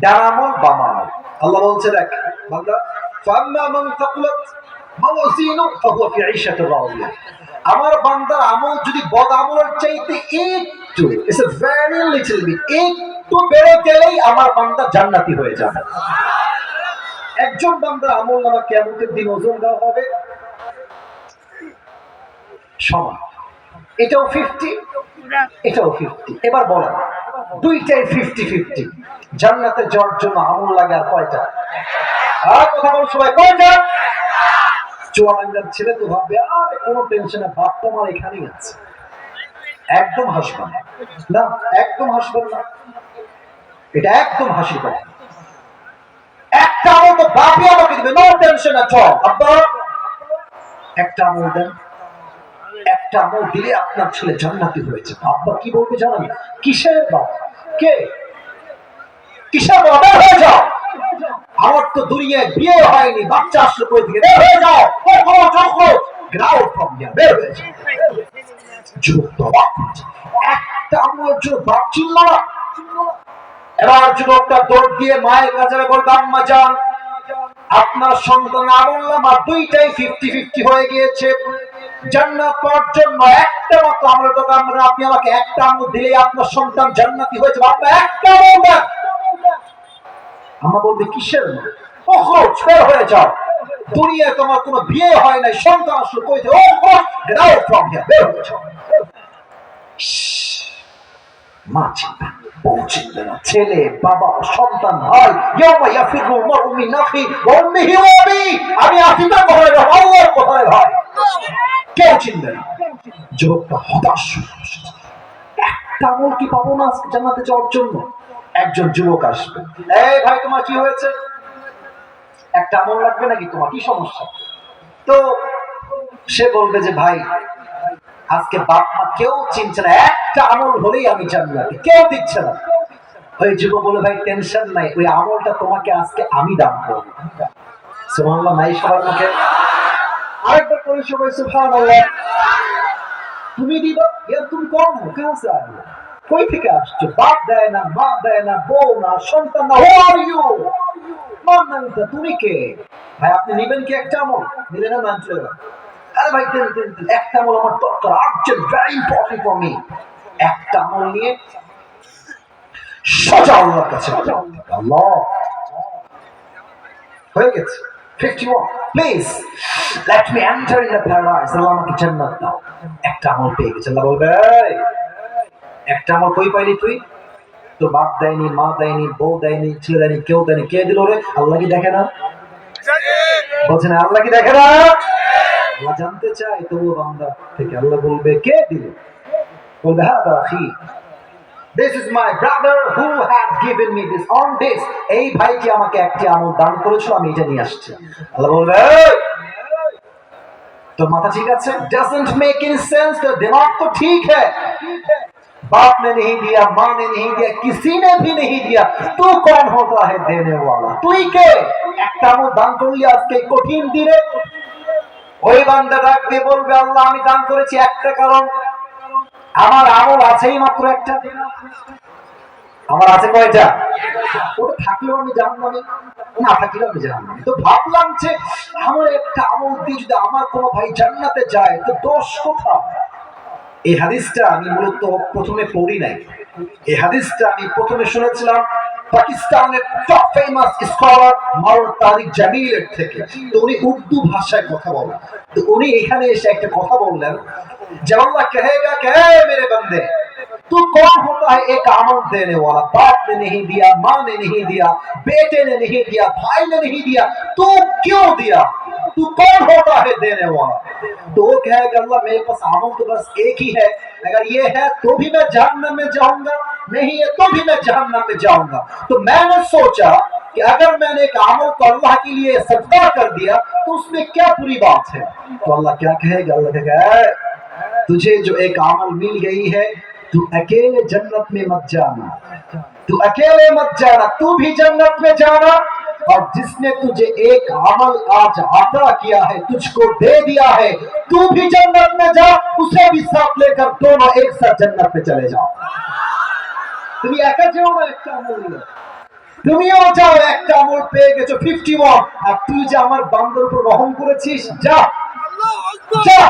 ডান আমল বাম আমল। আল্লাহ বলছে দেখ বান্দা, ফাম্মা মান তাকুলাত মাওয়াজিনু ফাহুয়া ফি ঈশাতির রাদিয়া। আমার বান্দার আমল যদি বদ আমলের চাইতে একটু, it's a very little bit, একটু বেড়ে গেলেই আমার বান্দা জান্নাতি হয়ে যাবে। একজন বান্দার আমল নামা কিয়ামতের দিন ওজন দেওয়া হবে সমান, এটাও 50, এটাও 50। এবার বলেন দুইটাই 50-50, জান্নাতে যাওয়ার জন্য আমল লাগে আর কয়টা? আর কথা বল সবাই, কয়টা? চুয়াডাঙ্গার ছেলে তো ভাববে আরে কোনো টেনশনে, বাপ তোমার এখানেই আছে। একদম হাসবেন না, একদম হাসবেন না, এটা একদম হাসি কথা। একটা আমল তো বাপই আমাকে দিবে, নো টেনশন এট অল। আব্বা একটা আমল দেন, একটা আমল দিলে আপনার ছেলে জান্নাতি হয়েছে। আব্বা কি বলবে জানেন? কিসের বাপ? কে কিসের বাবা? বের হয়ে যাও, আমার তো দুনিয়ায় বিয়ে হয়নি, বাচ্চা আসলে কই থেকে? বের হয়ে যাও, গ্রাউন্ড ফ্রম হিয়ার, বের হয়ে যাও। যুবক তো অবাক হচ্ছে, একটা আমলের জন্য বাপ চিনল না। এবার যুবকটা দৌড় দিয়ে মায়ের কাছে বলবে, আম্মা জান আপনার সন্তান আমল নামা দুইটাই 50-50 হয়ে গিয়েছে, জান্নাত পাওয়ার জন্য একটা মাত্র আমলের দরকার, আপনি আমাকে একটা আমল দিলেই আপনার সন্তান জান্নাতি হয়ে যাবে। আম্মা একটা আমল দেন। আম্মা বলবে কিসের? ও খোঁজ, বের হয়ে যাও, দুনিয়ায় তোমার কোনো বিয়ে হয় নাই, সন্তান আসলে কই থেকে? ও খোঁজ, গেট আউট ফ্রম হিয়ার, বের হয়ে যাও। মা চিন্তা, বউ চিনবে না, ছেলে, বাবা, সন্তান, ভাই, ইয়াউমা ইয়াফিরুল মারউ মিন আখি ওয়া উম্মিহি ওয়া আবিহি। আমি আখিরাতের কোথায় ভাই, আল্লাহর কোথায় ভাই, কেউ চিনবে না। যুবকটা হতাশ, একটা আমল কি পাবো না আজকে জান্নাতে যাওয়ার জন্য? একজন যুবক আসবে, এই ভাই তোমার কি হয়েছে? একটা আমল লাগবে নাকি তোমার? কি সমস্যা? তো সে বলবে যে ভাই আজকে বাপ মা কেউ চিনছে না, একটা আমল হলেই আমি জান্নাতি, কেউ দিচ্ছে না। ওই যুবক বলে ভাই টেনশন নাই, ওই আমলটা তোমাকে আজকে আমি দান করব। সুবহানাল্লাহ নাই সবার মুখে? আরেকবার করে সবাই সুবহানাল্লাহ। তুমি দিবা? ইয়ার তুমি কোন কাছে আসলে, কই থেকে আসছো? বাপ দেয় না, মা দেয় না, বউ না, সন্তান না, হু আর ইউ? মান্নানটা তুমি কে? ভাই আপনি নেবেন কি একটা আমল? নিলে না মান চলে গেল। আরে ভাই দেন দেন, একটা আমল আমার দরকার, urgent, very important for me. একটা আমল নিয়ে সোজা আল্লাহর কাছে। আল্লাহ হয়ে গেছে 51, please let me enter in the paradise. Allah আমাকে জান্নাত দাও। একটা আমল পেয়ে গেছে। আল্লাহ বলবে একটা আমল কই পাইলি তুই? তো বাপ দেয়নি, মা দেয়নি, বউ দেয়নি, ছেলে দেয়নি, কেউ দেয়নি, কে দিল রে? আল্লাহ কি দেখে না? বলছেন আল্লাহ কি দেখে না? আল্লাহ জানতে চায় তবুও বান্দা থেকে। আল্লাহ বলবে কে দিল? বলবে হাদা আখি, this is my brother who had given me this on this, এই ভাইটি আমাকে একটি আমল দান করেছিল, আমি এটা নিয়ে আসছি। আল্লাহ বলবে তোর মাথা ঠিক আছে? doesn't make any sense, তোর দিমাগ তো ঠিক है, बाप ने नहीं दिया, माँ ने नहीं दिया, किसी ने भी नहीं दिया, तू कौन होता है देने वाला? তুই কে? একটা আমল দান করলি আজকে কঠিন দিনে। ওই বান্দা ডাক দিয়ে বলবে আল্লাহ আমি দান করেছি একটা কারণ, আমার আমল আছেই মাত্র একটা। আমার আছে কয়টা? ওটা থাকলেও আমি জাহান্নামে, না থাকলেও আমি জাহান্নামে। তো ভাবলাম যে আমার একটা আমল দিয়ে যদি আমার কোনো ভাই জান্নাতে যায় তো দোষ কোথায়? এই হাদিসটা আমি মূলত প্রথমে পড়ি নাই, এই হাদিসটা আমি প্রথমে শুনেছিলাম পাকিস্তানের টপ ফেমাস স্কলার মাওলানা তারিক জামিলের থেকে। তো উনি উর্দু ভাষায় কথা বলেন, তো উনি এখানে এসে একটা কথা বললেন যে আল্লাহ কহেগা কে মেরে বন্দে तू कौन होता है एक अमल देने वाला? बाप ने नहीं दिया, माँ ने नहीं दिया, बेटे ने नहीं दिया, भाई ने नहीं दिया, तू क्यों दिया? तू कौन होता है देने वाला? तो वो कहेगा अल्लाह मेरे पास अमल तो बस एक ही है, अगर ये है तो भी मैं जहन्नम में जाऊंगा, नहीं है तो भी मैं जहन्नम में जाऊंगा। तो मैंने सोचा कि अगर मैंने एक अमल को अल्लाह के लिए सदका कर दिया तो उसमें क्या बुरी बात है? तो अल्लाह क्या कहेगा? अल्लाह कहेगा तुझे जो एक अमल मिल गई है, तू अकेले जन्नत में मत जाना, तू अकेले मत जाना, तू भी जन्नत में जाना, और जिसने तुझे एक अमल आज अता किया है, तुझको दे दिया है, तू भी जन्नत में जा, उसे भी साथ लेकर दोनों एक साथ जन्नत में चले जाओ। তুমি একা যেও না একটা আমল নিয়ে, তুমিও যাও একটা আমল পেয়ে গেছো 51, আর তুই যে আমার বান্দার উপর রহম করেছিস, যা যা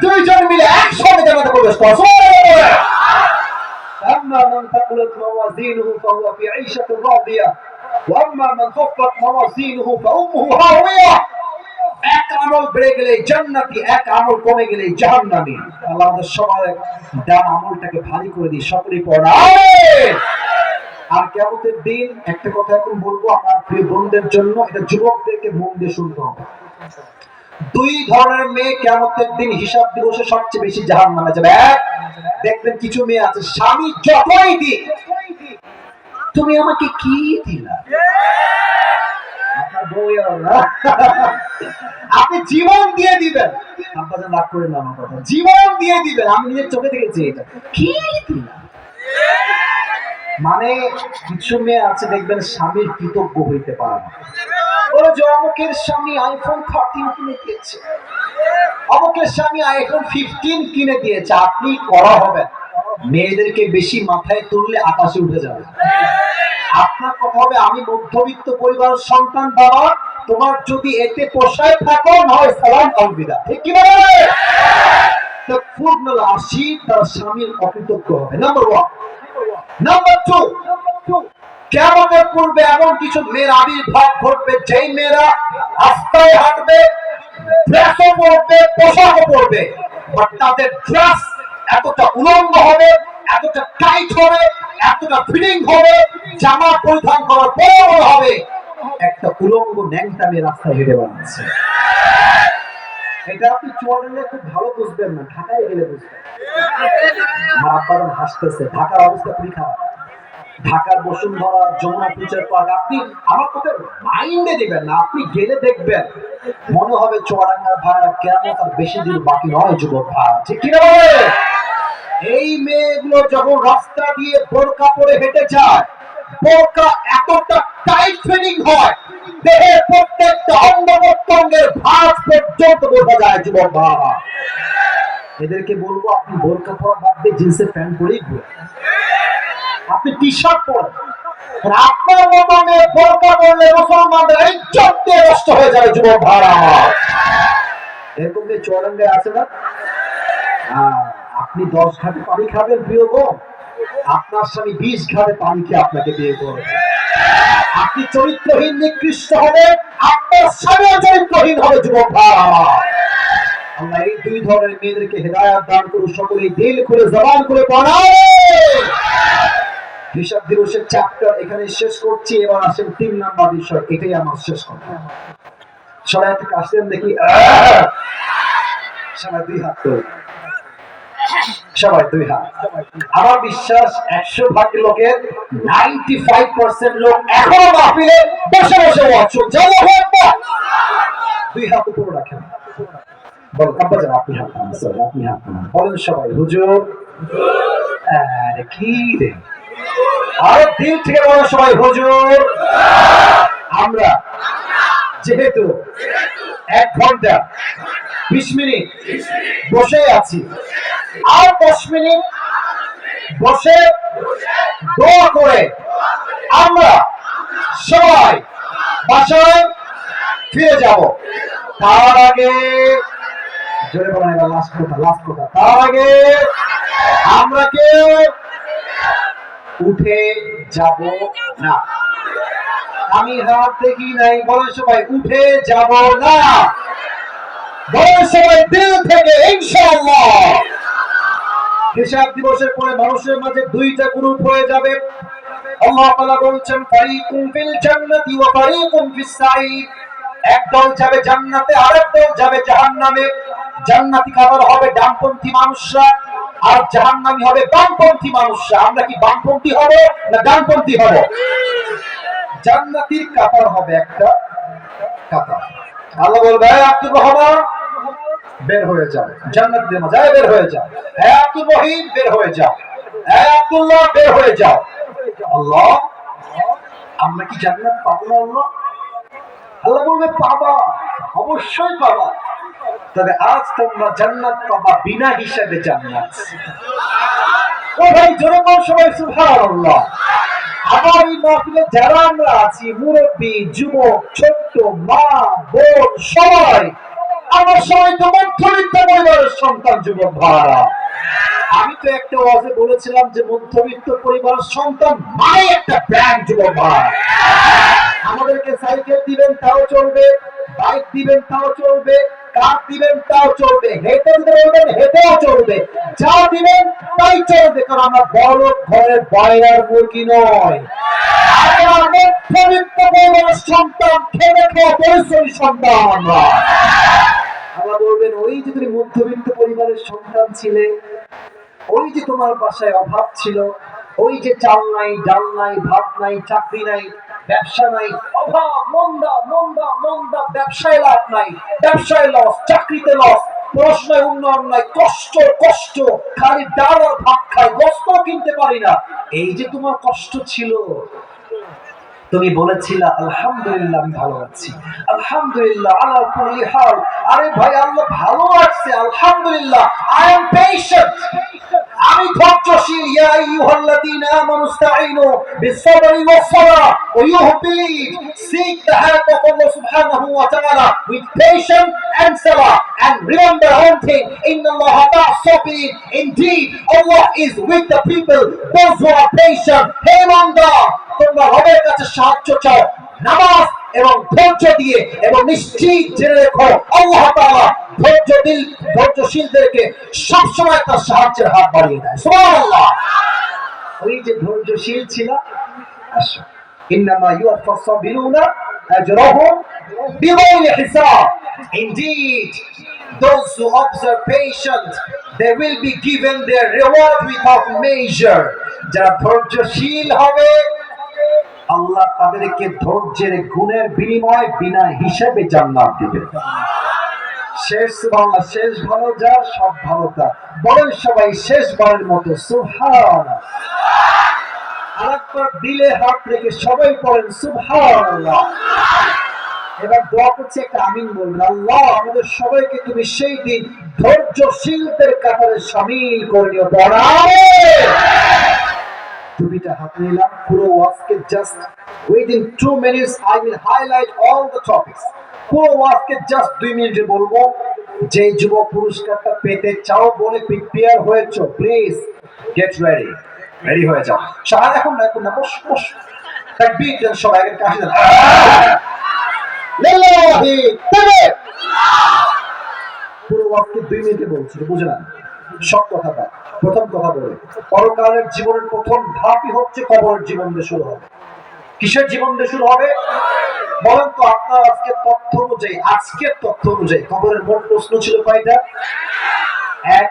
দুইজন মিলে একসাথে জান্নাতে প্রবেশ করো। সুবহানাল্লাহ। أما من ثقلت موازينه فهو في عيشة راضية وأما من خفت موازينه فأمه هاوية। এক আমল বেড়ে গেলে জান্নাতি, এক আমল কমে গেলে জাহান্নামী। আল্লাহ আমাদের সবাই ডান আমলটাকে ভারী করে দিই, সকলেই পড়া আমিন। আর কিয়ামতের দিন একটা কথা এখন বলবো আমার প্রিয় বোনদের জন্য, এটা যুবকদেরকে মন দিয়ে শুনতে হবে। দুই ধরনের মেয়ে কিয়ামতের দিন হিসাব দিবসে সবচেয়ে বেশি জাহান্নামে যাবে। এক, দেখবেন কিছু মেয়ে আছে স্বামী যতই দিক, তুমি আমাকে কি দিলা, আপনি জীবন দিয়ে দিবেন, আপনাদের রাগ করে না আমার কথা, জীবন দিয়ে দিবেন, আমি নিজের চোখে দেখেছি এটা, কি দিলা। মানে কিছু মেয়ে আছে দেখবেন স্বামীর কৃতজ্ঞ হইতে পারে না। ওরা যে অমুকের স্বামী আইফোন 13 কিনে দিয়েছে, অমুকের স্বামী আইফোন 15 কিনে দিয়েছে, আপনি করা হবেন। মেয়েদেরকে বেশি মাথায় তুললে আকাশে উঠে যাবে। আপনার কথা হবে আমি মধ্যবিত্ত পরিবারের সন্তান, বাবা তোমার যদি এতে পোষায় থাকো নয় সালাম আলবিদা, ঠিক কি বলে? তাকফুরনাল আশির, তার স্বামীর অকৃতজ্ঞ হবে। নাম্বার 1। নাম্বার 2, কিয়ামতের পূর্বে এমন কিছু মেয়ের আবির্ভাব ঘটবে যেই মেয়েরা রাস্তায় হাঁটবে, ড্রেসও পরবে, পোশাকও পরবে, বাট তাদের ড্রেস এতটা উলঙ্গ হবে, এতটা টাইট হবে, এতটা ফিটিং হবে, জামা পরিধান করার পর হবে একটা উলঙ্গ ন্যাংটা মেয়ে রাস্তায় হেঁটে বেড়াচ্ছে। এটা আপনি চুয়াডাঙ্গে খুব ভালো বুঝবেন না, ঢাকায় গেলে বুঝবেন। আমার আব্বারা হাসতেছে, ঢাকার অবস্থা খুবই খারাপ। ঢাকার বসুন্ধরা, যমুনা ফিউচার পার্ক, আপনি আমার কথা মাইন্ডে দিবেন না, আপনি গেলে দেখবেন মনে হবে চুয়াডাঙ্গার ভাড়া কিয়ামত আর বেশি দিন বাকি নয় যুবক ভাড়া, ঠিক কি না বলে? এই মেয়েগুলো যখন রাস্তা দিয়ে বোরকা পরে হেঁটে যায়, বোরকা এতটা টাইট ফিটিং হয়, দেহের প্রত্যেকটা অঙ্গ প্রত্যঙ্গের ভাঁজ পর্যন্ত বোঝা যায় যুবক ভাড়া। এদেরকে বলবো আপনি বোরকা পরা বাদ দিয়ে জিন্সের প্যান্ট পরেই ঘুরে, আপনি টি শার্ট পরেন, আপনার মতো মেয়ে বোরকা পরলে মুসলমানদের ইজ্জত দিয়ে নষ্ট হয়ে যাবে যুবক ভাড়া। এরকম মেয়ে চুয়াডাঙ্গায় আছে না? আপনি 10 ঘাটে পানি খাবেন প্রিয় বোন, আপনার স্বামী 20 ঘাটে পানি খেয়ে আপনাকে বিয়ে করবে। আপনি চরিত্রহীন নিকৃষ্ট হবে, আপনার স্বামীও চরিত্রহীন হবে যুবক ভাড়া। আল্লাহ এই দুই ধরনের মেয়েদেরকে হেদায়েত দান করুন, সকলেই দিল করে জবান করে পড়াও। হিসাব দিবসের চ্যাপ্টার এখানে শেষ করছি, এবার আসেন 3 নাম্বার বিষয়, এটাই আমার শেষ কথা। সবাই একটু আসেন দেখি, সবাই 2 হাত তোলেন, সবাই 2 হাত। আমার বিশ্বাস 100 ভাগ লোকের 95% লোক এখনো মাহফিলে বসে বসে ওয়াজ শুনছে। আল্লাহু আকবার। 2 হাত উপরে রাখেন, বল আব্বা জান আপনি হাত নামান, স্যার আপনি হাত নামান, বলেন সবাই হুজুর। আরে কি রে, আরে দিল থেকে বলেন সবাই হুজুর। আমরা যেহেতু 1 ঘন্টা 20 মিনিট বসে আছি, আর 10 মিনিট বসে দোয়া করে আমরা সবাই বাসায় ফিরে যাব। তার আগে জোরে বলেন, এবার লাস্ট কথা, তার আগে আমরা কেউ উঠে যাব না। আমি হাত দেখি নাই, বলেন সবাই উঠে যাব না, বলেন সবাই দিল থেকে ইনশাআল্লাহ। হিসাব দিবসের পরে মানুষের মাঝে 2টা গ্রুপ হয়ে যাবে। আল্লাহ তাআলা বলছেন ফারিকুম ফিল জান্নাতি ওয়া ফারিকুম ফিস সাঈদ। এক দল যাবে জান্নাতে, আরেক দল যাবে জাহান্নামে। জান্নাতি কাতার হবে ডানপন্থী মানুষরা, আর জাহান্নামী হবে বামপন্থী মানুষরা। আমরা কি বামপন্থী হব না ডানপন্থী হব? জান্নাতীর কাতার হবে একটা কাতার। আল্লাহ বলবে আব্দুর রহমান বের হয়ে যাও, জান্নাতের মাঝে বের হয়ে যাও। হে আব্দুল রহিম বের হয়ে যাও, হে আব্দুল্লাহ বের হয়ে যাও। আল্লাহ আমরা কি জান্নাত পাবো না? আল্লাহ আল্লাহ বলবে পাবা, অবশ্যই পাবা, তবে আজ তোমরা জান্নাত পাবা বিনা হিসাবে জান্নাত। ও ভাই জোরে বল সবাই সুবহানাল্লাহ। আমার এই মাহফিলে যারা আমরা আছি, মুরব্বী, যুবক, ছোট্ট, মা, বোন, সবাই আমার সবাই তো মধ্যবিত্ত পরিবারের সন্তান। যুবক ভাইরা, আমি তো একটা ওয়াজে বলেছিলাম যে মধ্যবিত্ত পরিবারের সন্তান মানে একটা ব্র্যান্ড। যুবক ভাই, আমাদেরকে সাইকেল দিবেন তাও চলবে, বাইক দিবেন তাও চলবে, কার দিবেন তাও চলবে, হেঁটে দিতে বলবেন হেঁটেও চলবে, যা দিবেন তাই চলবে, কারণ আমরা বড় ঘরের বয়লার মুরগি নয়। আমরা মধ্যবিত্ত পরিবারের সন্তান, খেলে খাওয়া পরিশ্রমী সন্তান আমরা। আল্লাহ বলবেন, ওই যে তুমি মধ্যবিত্ত পরিবারের সন্তান ছিলে, ওই যে তোমার বাসায় অভাব ছিল, ওই যে চাল নাই, ডাল নাই, ভাত নাই, চাকরি নাই, ব্যবসা নাই, অভাব, মন্দা মন্দা মন্দা, ব্যবসায় লাভ নাই, ব্যবসায় লস, চাকরিতে লস, পড়াশোনায় উন্নয়ন নাই, কষ্ট কষ্ট, খালি ডাল আর ভাত খাই, গোস্ত কিনতে পারি না, এই যে তোমার কষ্ট ছিল, তুমি বলেছিলা আলহামদুলিল্লাহ আমি ভালো আছি, আলহামদুলিল্লাহ আলা কুল্লি হাল। আরে ভাই, আল্লাহ ভালো আছে আলহামদুলিল্লাহ, আই এম পেশেন্ট, আমি ধৈর্যশীল। ইয়া আইয়ুহাল্লাযীনা আমানু ইসতাঈনু বিস-সাবরি ওয়াস-সালাহ ওয়া ইউহবিলিভ, seek the help of Allah subhanahu wa ta'ala with patience and salah, and remember one thing, innallaha ma'as-sabirin, indeed Allah is with the people those who are patient। হে বান্দা, তোমরা রবের কাছে সাহায্য চাও নামাজ এবং ধৈর্য দিয়ে, এবং নিশ্চিত জেনে রেখো আল্লাহ তাআলা ধৈর্যশীলদেরকে সবসময় তার সাহায্যের হাত বাড়িয়ে দেয়। সুবহানাল্লাহ। ওই যে ধৈর্যশীল ছিল, আসো, ইন্নামা ইউওয়াফাস সাবিরুনা আজরাহুম বিগাইরি হিসাব, indeed those who observe patience, they will be given their reward without measure। যারা ধৈর্যশীল হবে, আল্লাহ তাদেরকে ধৈর্যের গুণের বিনিময়ে বিনা হিসাবে জান্নাত দিবেন। শেষ সুবহানাল্লাহ, শেষ ভালো যা সব ভালো তা, বলেন সবাই শেষবারের মতো সুবহানাল্লাহ। আরেকবার দিলে হাত রেখে সবাই পড়েন সুবহানাল্লাহ। এবার দোয়া করছি, একটা আমিন বলবেন। আল্লাহ আমাদের সবাইকে তুমি সেই দিন ধৈর্যশীলদের কাতারে শামিল করে নিও। আমিন। দুইটা হাত নিলাম, পুরো ওয়াজকে just within 2 minutes I will highlight all the topics। পুরো ওয়াজকে জাস্ট 2 মিনিটে বলবো। যে যুবক পুরস্কারটা পেতে চাও বলে প্রিপেয়ার হয়েছো, প্লিজ গেট রেডি, রেডি হয়ে যাও। সবাই এখন না, এখন না, বস বস, তাকবীর দেন সবাই, এর কাছে দেন, লিল্লাহি তাকবীর। পুরো ওয়াজকে 2 মিনিটে বলছি, বুঝলেন? সব কথাটা প্রথম কথা বলে, পরকালের জীবনের প্রথম ধাপই হচ্ছে কবরের জীবন দিয়ে শুরু হবে। কিসের জীবন দিয়ে শুরু হবে বলেন তো? আপনার আজকের তথ্য অনুযায়ী কবরের মোট প্রশ্ন ছিল কয়টা? 1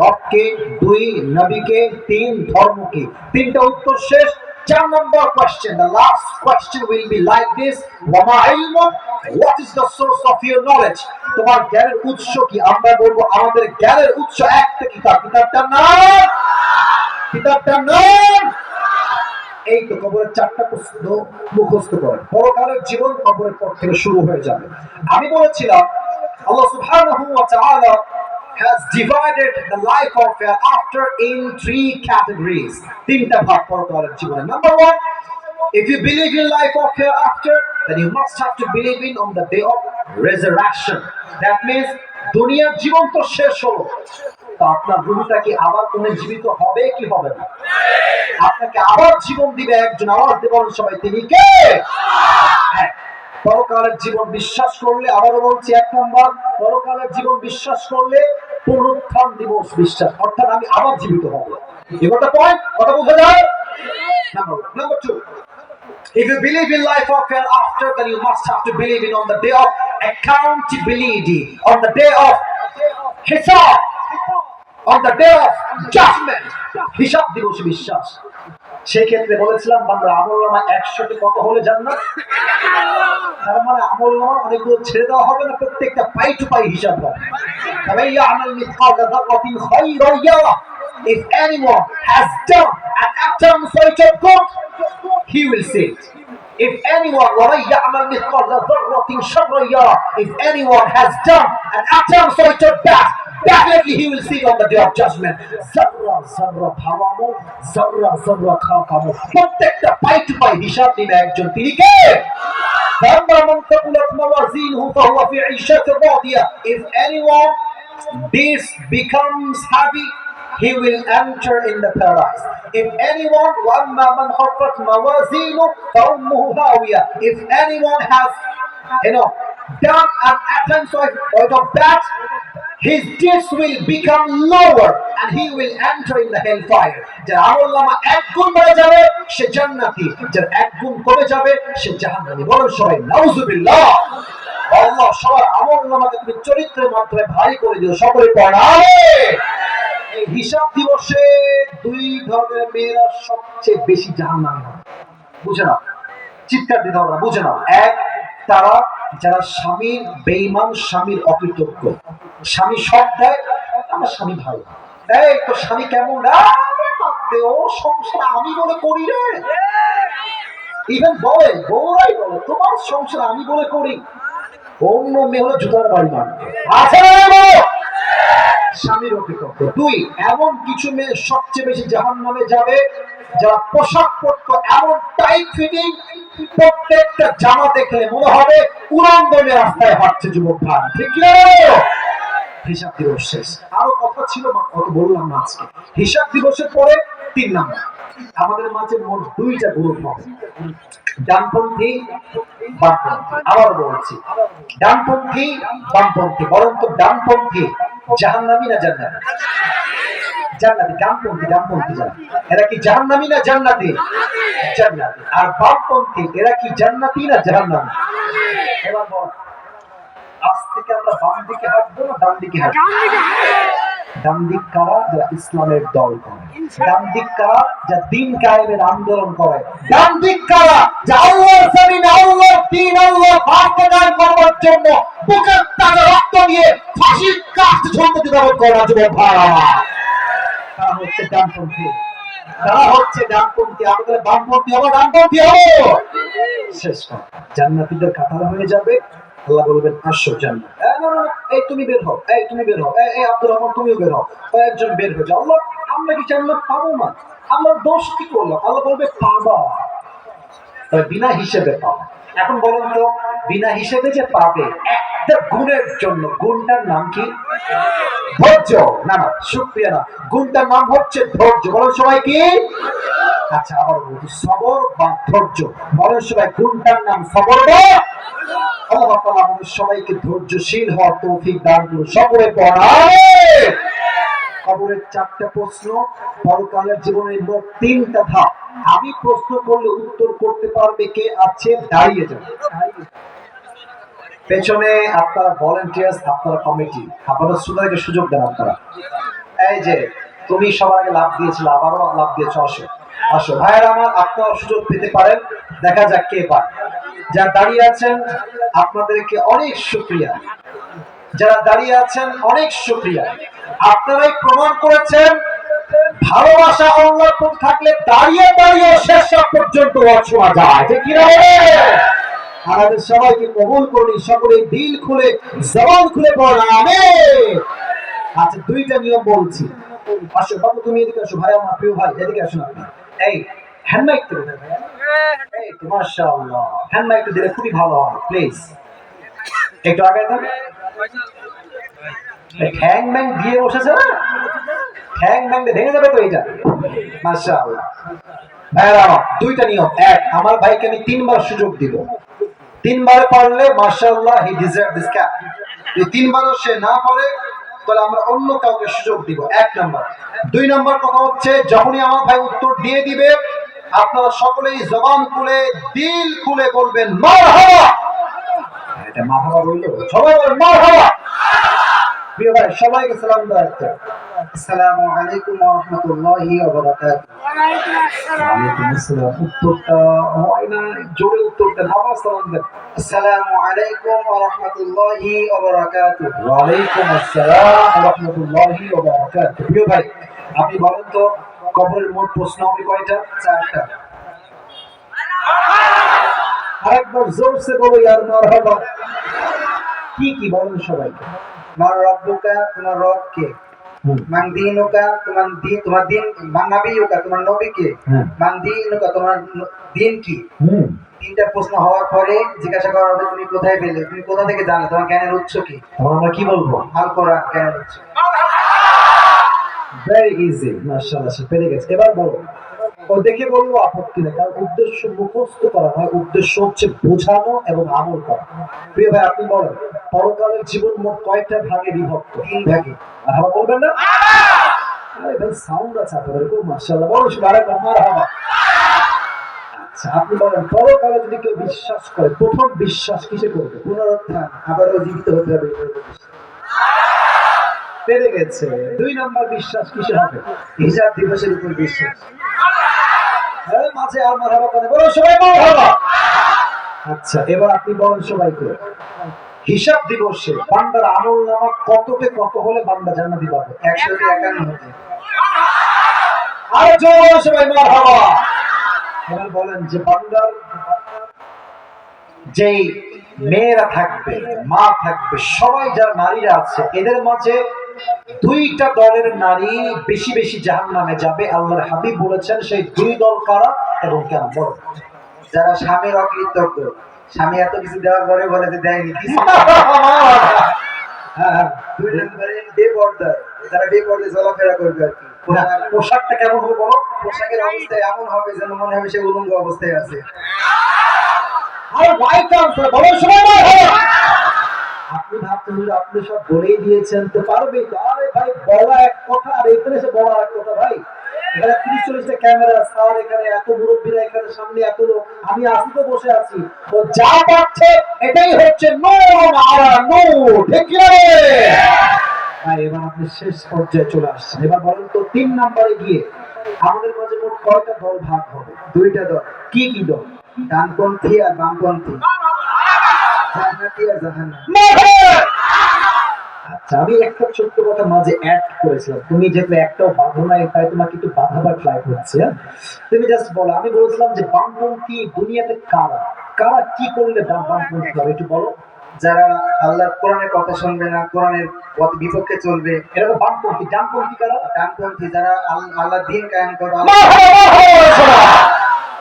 রবকে, 2 নবীকে, 3 ধর্মকে। 3টা উত্তর শেষ। 4 নম্বর question, the last question will be like this, ওয়ামা ইলমুক, what is the source of your knowledge? তোমার জ্ঞানের উৎস কি? আমরা বলবো আমাদের জ্ঞানের উৎস একটা কিতাব, কিতাবটার নাম। এই তো কবরের 4টা প্রশ্ন মুখস্থ করেন। পরকালের জীবন কবরের পর থেকে শুরু হয়ে যাবে। আমি বলেছিলাম আল্লাহ সুবহানাহু ওয়া তাআলা has divided the life of hereafter in 3 categories। 3টা ভাগ পরকালের জীবনে। Number 1, if you believe in life of hereafter, then you must have to believe in on the day of resurrection। That means দুনিয়ার জীবন তো শেষ হলো, তো আপনার রূহটা কি আবার পুনর্জীবিত হবে কি হবে না? আপনাকে আবার জীবন দিবে একজন। আওয়াজ দিয়ে বলেন সবাই, তিনি কে? হ্যাঁ, পরকালের জীবন বিশ্বাস করলে, আবারও বলছি, 1 নম্বর, পরকালের জীবন বিশ্বাস করলে পুনরুত্থান দিবস বিশ্বাস, অর্থাৎ আমি আবার জীবিত হব। এবারটা পয়েন্ট, কথা বোঝা যায়? Number 2, if you believe in life of hereafter, then you must have to believe in on the day of accountability, on the day of hisab, on the day of judgment, হিসাব দিবস বিশ্বাস। সেই ক্ষেত্রে বলেছিলাম বান্দা আমলনামা 100টি কত হলে জান্নাত? তার মানে আমলনামা অনেকগুলো ছেড়ে দেওয়া হবে না, প্রত্যেকটা পাই টু পাই হিসাব হবে। তবে ইয়ামাল মিসকাল যারাতিন খায়রান ইয়ারা, if anyone has done an atom so of good, he will see it। If anyone if anyone has done an atom so it that, definitely he will sit on the day of judgment. Zarra zarra bhavamo, zarra zarra khakamo. প্রত্যেকটা পাই two পাই হিসাব নিবে একজন, তিনি কে? If anyone this becomes heavy, he will enter in the paradise. If anyone if anyone has done an attempt of that, his deeds will become lower and he will enter in the hellfire. যার আমলনামা এক গুণ বেড়ে যাবে সে জান্নাতি, যার এক গুণ কমে যাবে সে জাহান্নামী। বলুন সবাই নাউজুবিল্লাহ। আল্লাহ সবার আমলনামাকে তুমি চরিত্রের মাধ্যমে ভারী করে দিও, সকলে পড়া আমিন। এই হিসাব দিবসে দুই ধরনের মেয়েরা সবচেয়ে বেশি জাহান্নামী হবে। বুঝে নাও, চিৎকার দিতে হবে না, বুঝে নাও। এক, তারা যারা স্বামীর বেঈমান, স্বামীর অকৃতজ্ঞ, স্বামী সব দেয়, আমার স্বামী ভালো, এই তোর স্বামী কেমন, ও সংসার আমি বলে করি রে, ইভেন বলে বউরাই বলে তোমার সংসার আমি বলে করি। অন্য মেয়ে হলো জুতার বাড়ি মারবে, আছে না? স্বামীর অকৃতজ্ঞ। দুই, এমন কিছু মেয়ে সবচেয়ে বেশি জাহান্নামে যাবে যারা পোশাক পরতো এমন টাইট ফিটিং, প্রত্যেকটা জামা দেখলে মনে হবে উলঙ্গনে রাস্তায় হাঁটছে যুবক ভাই, ঠিক কি? হিসাব দিবস শেষ। আরো কথা ছিল, কত বললাম না আজকে। হিসাব দিবসের পরে 3 নাম্বার, আমাদের মাঝে মোট 2টা গ্রুপ হবে, ডানপন্থী বামপন্থী। আবার বলছি, ডানপন্থী বামপন্থী। বরং তো ডানপন্থী জাহান্নামী না জান্নাতি? জান্নাতি। ডানপন্থী ডানপন্থী যারা, এরা কি জাহান্নামী না জান্নাতি? জান্নাতি। আর বামপন্থী এরা কি জান্নাতি না জাহান্নামী? এবার বল, আজ থেকে আমরা বাম দিকে হাঁটবো না ডান দিকে হাঁটবো? ডান দিক কারা? যারা ইসলামের দল করে। ডান দিক কারা? যা দিন কায়েমের আন্দোলন করে। ডান দিক কারা? যা আল্লাহর জমিনে আল্লাহর দ্বীন, আল্লাহর বাস্তবায়ন করবার জন্য বুকের তাজা রক্ত দিয়ে ফাঁসির কাস্তে ঝুলতে দ্বিধাবোধ করে না যুবক ভাইরা। তারা হচ্ছে ডানপন্থী, তারা হচ্ছে ডানপন্থী। আমাদের বামপন্থী হবো, ডানপন্থী হবো। শেষ কথা, জান্নাতীদের কাতার হয়ে যাবে। আল্লাহ বলবেন আসো জান্নাত। এই তুমি বের হও, এই তুমি বের হও, এই আব্দুর রহমান তুমিও বের হও, কয়েকজন বের হয়ে যাও। আল্লাহ, আমরা কি জান্নাত পাবো না? আমরা দোষ কি করলাম? আল্লাহ বলবে পাবা, তবে বিনা হিসেবে পাবা। এখন বলুন তো, বিনা হিসেবে যে পাবে একটা গুণের জন্য, গুণটার নাম কি? ধৈর্য। না না, শুকরিয়া না, গুণটার নাম হচ্ছে ধৈর্য। বলুন সবাই কি? আচ্ছা, আবার বলছি, সবর বা ধৈর্য। বলেন সবাই, গুণটার নাম সবর বা। আল্লাহ তাআলা আমাদের সবাইকে ধৈর্যশীল হওয়ার তৌফিক দান করুন। সকলে পড়া আমিন। কবরের 4টা প্রশ্ন, পরকালের জীবনের মোট 3টা ধাপ। আমি প্রশ্ন করলে উত্তর করতে পারবে কে আছে? দাঁড়িয়ে যাবে। পেছনে আপনারা ভলান্টিয়ার্স, আপনারা কমিটি, আপনারা শ্রোতাদেরকে সুযোগ দেন। আপনারা এই যে তুমি সবার আগে লাভ দিয়েছিল, আবারও লাভ দিয়েছ, আসো আসো ভাইয়ের আমার, আপনারা সুযোগ পেতে পারেন। দেখা যাক কে পায়। যারা দাঁড়িয়ে আছেন আপনাদেরকে অনেক শুকরিয়া, যারা দাঁড়িয়ে আছেন অনেক শুকরিয়া। আপনারাই প্রমাণ করেছেন ভালোবাসা আল্লাহর প্রতি থাকলে দাঁড়িয়ে দাঁড়িয়ে শেষ পর্যন্ত শোনা যায়, ঠিক কি না? আমাদের সবাইকে কবুল করুন, সকলে দিল খুলে জবান খুলে পড়া আমিন। আচ্ছা, 2টা নিয়ম বলছি। আসো বাবু, তুমি এদিকে আসো। ভাই আমার প্রিয় ভাই, এদিকে আসুন আপনি। এই হ্যান্ড মাইক তো দেন ভাই। এই তো মাশাআল্লাহ, হ্যান্ড মাইক দিলে খুবই ভালো হয়, প্লিজ একটু আগে দেন। ঠ্যাং ম্যাং দিয়ে বসেছে না, ঠ্যাং ম্যাং দিয়ে ভেঙে যাবে তো এটা। মাশাআল্লাহ। ভাইরা, 2টা নিয়ম। এক, আমার ভাইকে আমি 3বার সুযোগ দিব। 3বারে পারলে মাশাআল্লাহ, হি ডিজার্ভ দিস ক্যাপ। যদি 3বারও সে না পারে তাহলে আমরা অন্য কাউকে সুযোগ দিব। 1 নাম্বার। 2 নাম্বার কথা হচ্ছে, যখনই আমার ভাই উত্তর দিয়ে দিবে আপনারা সকলেই জবান খুলে দিল খুলে বলবেন মারহাবা। এটা মারহাবা বললো, সবাই বলেন মারহাবা। প্রিয় ভাই, সবাইকে সালাম দেওয়া হচ্ছে। আসসালামু আলাইকুম ওয়া রাহমাতুল্লাহি ওয়া বারাকাতুহু। ওয়া আলাইকুম আসসালাম। উত্তরটা হয় না, জোরে উত্তর দেন, আবার সালাম দেন। আসসালামু আলাইকুম ওয়া রাহমাতুল্লাহি ওয়া বারাকাতুহু। ওয়া আলাইকুম আসসালাম ওয়া রাহমাতুল্লাহি ওয়া বারাকাতুহু। প্রিয় ভাই, আপনি বলেন তো কবরের মোট প্রশ্ন হবে কয়টা? 4টা। আরেকবার জোরসে বলো ইয়ার মারহাবা। কি কি বলেন সবাইকে? মার রব্বুকা, তোমার রব কে? মান দীনুকা, তোমার দিন, তোমার দিন। মান নাবিয়ুকা, তোমার নবী কে? মান দীনুকা, তোমার দিন কি? তিনটা প্রশ্ন হওয়ার পরে জিজ্ঞাসা করা হবে তুমি কোথায় পেলে, তুমি কোথা থেকে জানো, তোমার জ্ঞানের উৎস কি? আমরা কি বলবো? আল কোরআন জ্ঞানের উৎস। ভেরি ইজি, মাশাআল্লাহ, সে পেরে গেছে। এবার বলো। ও দেখে বলবো আপত্তি নেই, কারণ উদ্দেশ্য মুখস্থ করা হয়, উদ্দেশ্য হচ্ছে বোঝানো এবং আমল করা। প্রিয় ভাই, আপনি বলেন পরকালের জীবন মোট কয়টা ভাগে বিভক্ত? 3 ভাগে। আর হাবা বলবেন না? আরে ভাই সাউন্ড আছে আপনাদের খুব, মাশাআল্লাহ, বলো সবাই আরেকবার মারহাবা। আচ্ছা, আপনি বলেন পরকালে যদি কেউ বিশ্বাস করে, প্রথম বিশ্বাস কিসে করবে? পুনরুত্থান, আবারও জীবিত হতে হবে। পেরে গেছে। 2 নাম্বার বিশ্বাস কিসে হবে? হিসাব দিবসের উপর বিশ্বাস। হ্যাঁ, মাঝে আর মারহাবা করে বলো সবাই মারহাবা। আচ্ছা, এবার আপনি বলেন সবাইকে হিসাব দিবসে বান্দার আমলনামা কততে কত হলে বান্দা জান্নাতি পাবে? 151 হতে। আর জোরে সবাই মারহাবা। এবার বলেন যে বান্দার যেই মেয়েরা থাকবে, মা থাকবে, সবাই যারা নারীরা আছে, এদের মাঝে 2টা দলের নারী বেশি বেশি জাহান্নামে যাবে। আল্লাহর হাবিব বলেছেন সেই 2 দল কারা এবং কেন? বলো। যারা স্বামীর অকৃতজ্ঞ, স্বামী এত কিছু দেওয়ার পরে বলে যে দেয়নি কিছু। হ্যাঁ, 2 নম্বরে বেপর্দা, যারা বেপর্দায় চলাফেরা করবে আর কি। পোশাকটা কেমন হবে বলো? পোশাকের অবস্থা এমন হবে যেন মনে হবে সে উলঙ্গ অবস্থায় আছে। আর রাইট আনসার বলো সবাই মারহাবা। আপনি ভাবছেন যে আপনি সব বলেই দিয়েছেন তো পারবে তো। আরে ভাই, বলা এক কথা আর এখানে এসে বলা এক কথা। ভাই, এখানে 30-40টা ক্যামেরা, স্যার এখানে, এত মুরব্বীরা এখানে, সামনে এত লোক, আমি আসি তো বসে আছি। ও যা পাচ্ছে এটাই হচ্ছে নূর আলা নূর, ঠিক কি না? ভাই, এবার আপনি শেষ পর্যায়ে চলে আসছেন। এবার বলেন তো 3 নম্বরে গিয়ে আমাদের মাঝে মোট কয়টা দল ভাগ হবে? 2টা দল। কি কি দল? ডানপন্থী আর বামপন্থী, জান্নাতি আর জাহান্নামী। আচ্ছা, আমি একটা ছোট্ট কথা মাঝে অ্যাড করেছিলাম, তুমি যেহেতু একটাও বাঁধো নাই, তাই তোমাকে একটু বাঁধাবার ট্রাই করছি। তুমি জাস্ট বলো। আমি বলেছিলাম যে বামপন্থী দুনিয়াতে কারা কারা, কি করলে বামপন্থী হবে একটু বলো। যারা আল্লাহর কোরআনের কথা শুনবে না, কোরআনের বিপক্ষে চলবে, এটা তো বামপন্থী। ডানপন্থী কারা? ডানপন্থী যারা আল্লাহর দ্বীন কায়েম করবে।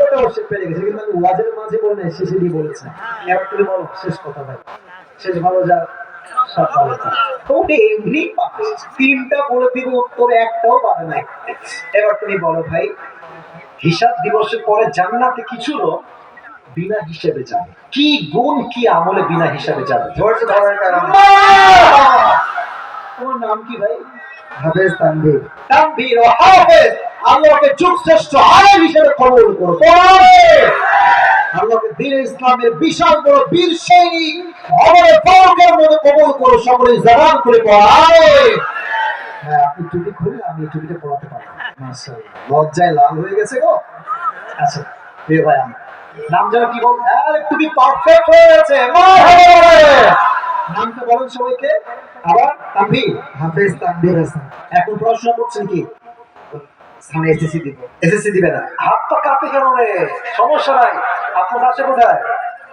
ওটা অবশ্যই পেরে গেছে, কিন্তু আমি ওয়াজের মাঝে বলে নাই, শেষে দিয়ে বলেছি। এবার তুমি বলো শেষ কথা। ভাই, শেষ ভালো যা সব ভালো যা। তুমি এমনি পাস 3টা বলে দিব, উত্তরে একটাও পাবে নাই। এবার তুমি বলো ভাই, হিসাব দিবসের পরে জান্নাতে কিছু লোক বিনা হিসেবে যাবে। কি গুণ, কি আমলে বিনা হিসাবে যাবে? ধৈর্য ধরার কারণে। তোমার নাম কি ভাই? হাফেজ তানভীর। তানভীর ও হাফেজ, আল্লাহকে যুগশ্রেষ্ঠ আলেম হিসেবে কবুল করো। আল্লাহকে দ্বীন ইসলামের বিশাল বড় বীর সৈনিক অমরে ফারুকের মধ্যে কবুল করো। সকলে জবান করে পড়ায়। হ্যাঁ, আপনি টুপি খুলে আমি টুপিটা পড়াতে পারবো। মাশাআল্লাহ, লজ্জায় লাল হয়ে গেছে গো। আচ্ছা প্রিয় ভাই, আমার নাম যেন কি বল? আরে টুপি পারফেক্ট হয়ে গেছে। নামটা বলেন সবাইকে আবার। তানভীর, হাফেজ তানভীর হাসান। এখন পড়াশোনা করছেন কি? সামনে এসএসসি দিব। এসএসসি দিবে না? হাত পা কাঁপে কেন রে? সমস্যা নাই। আপনার আসে কোথায়?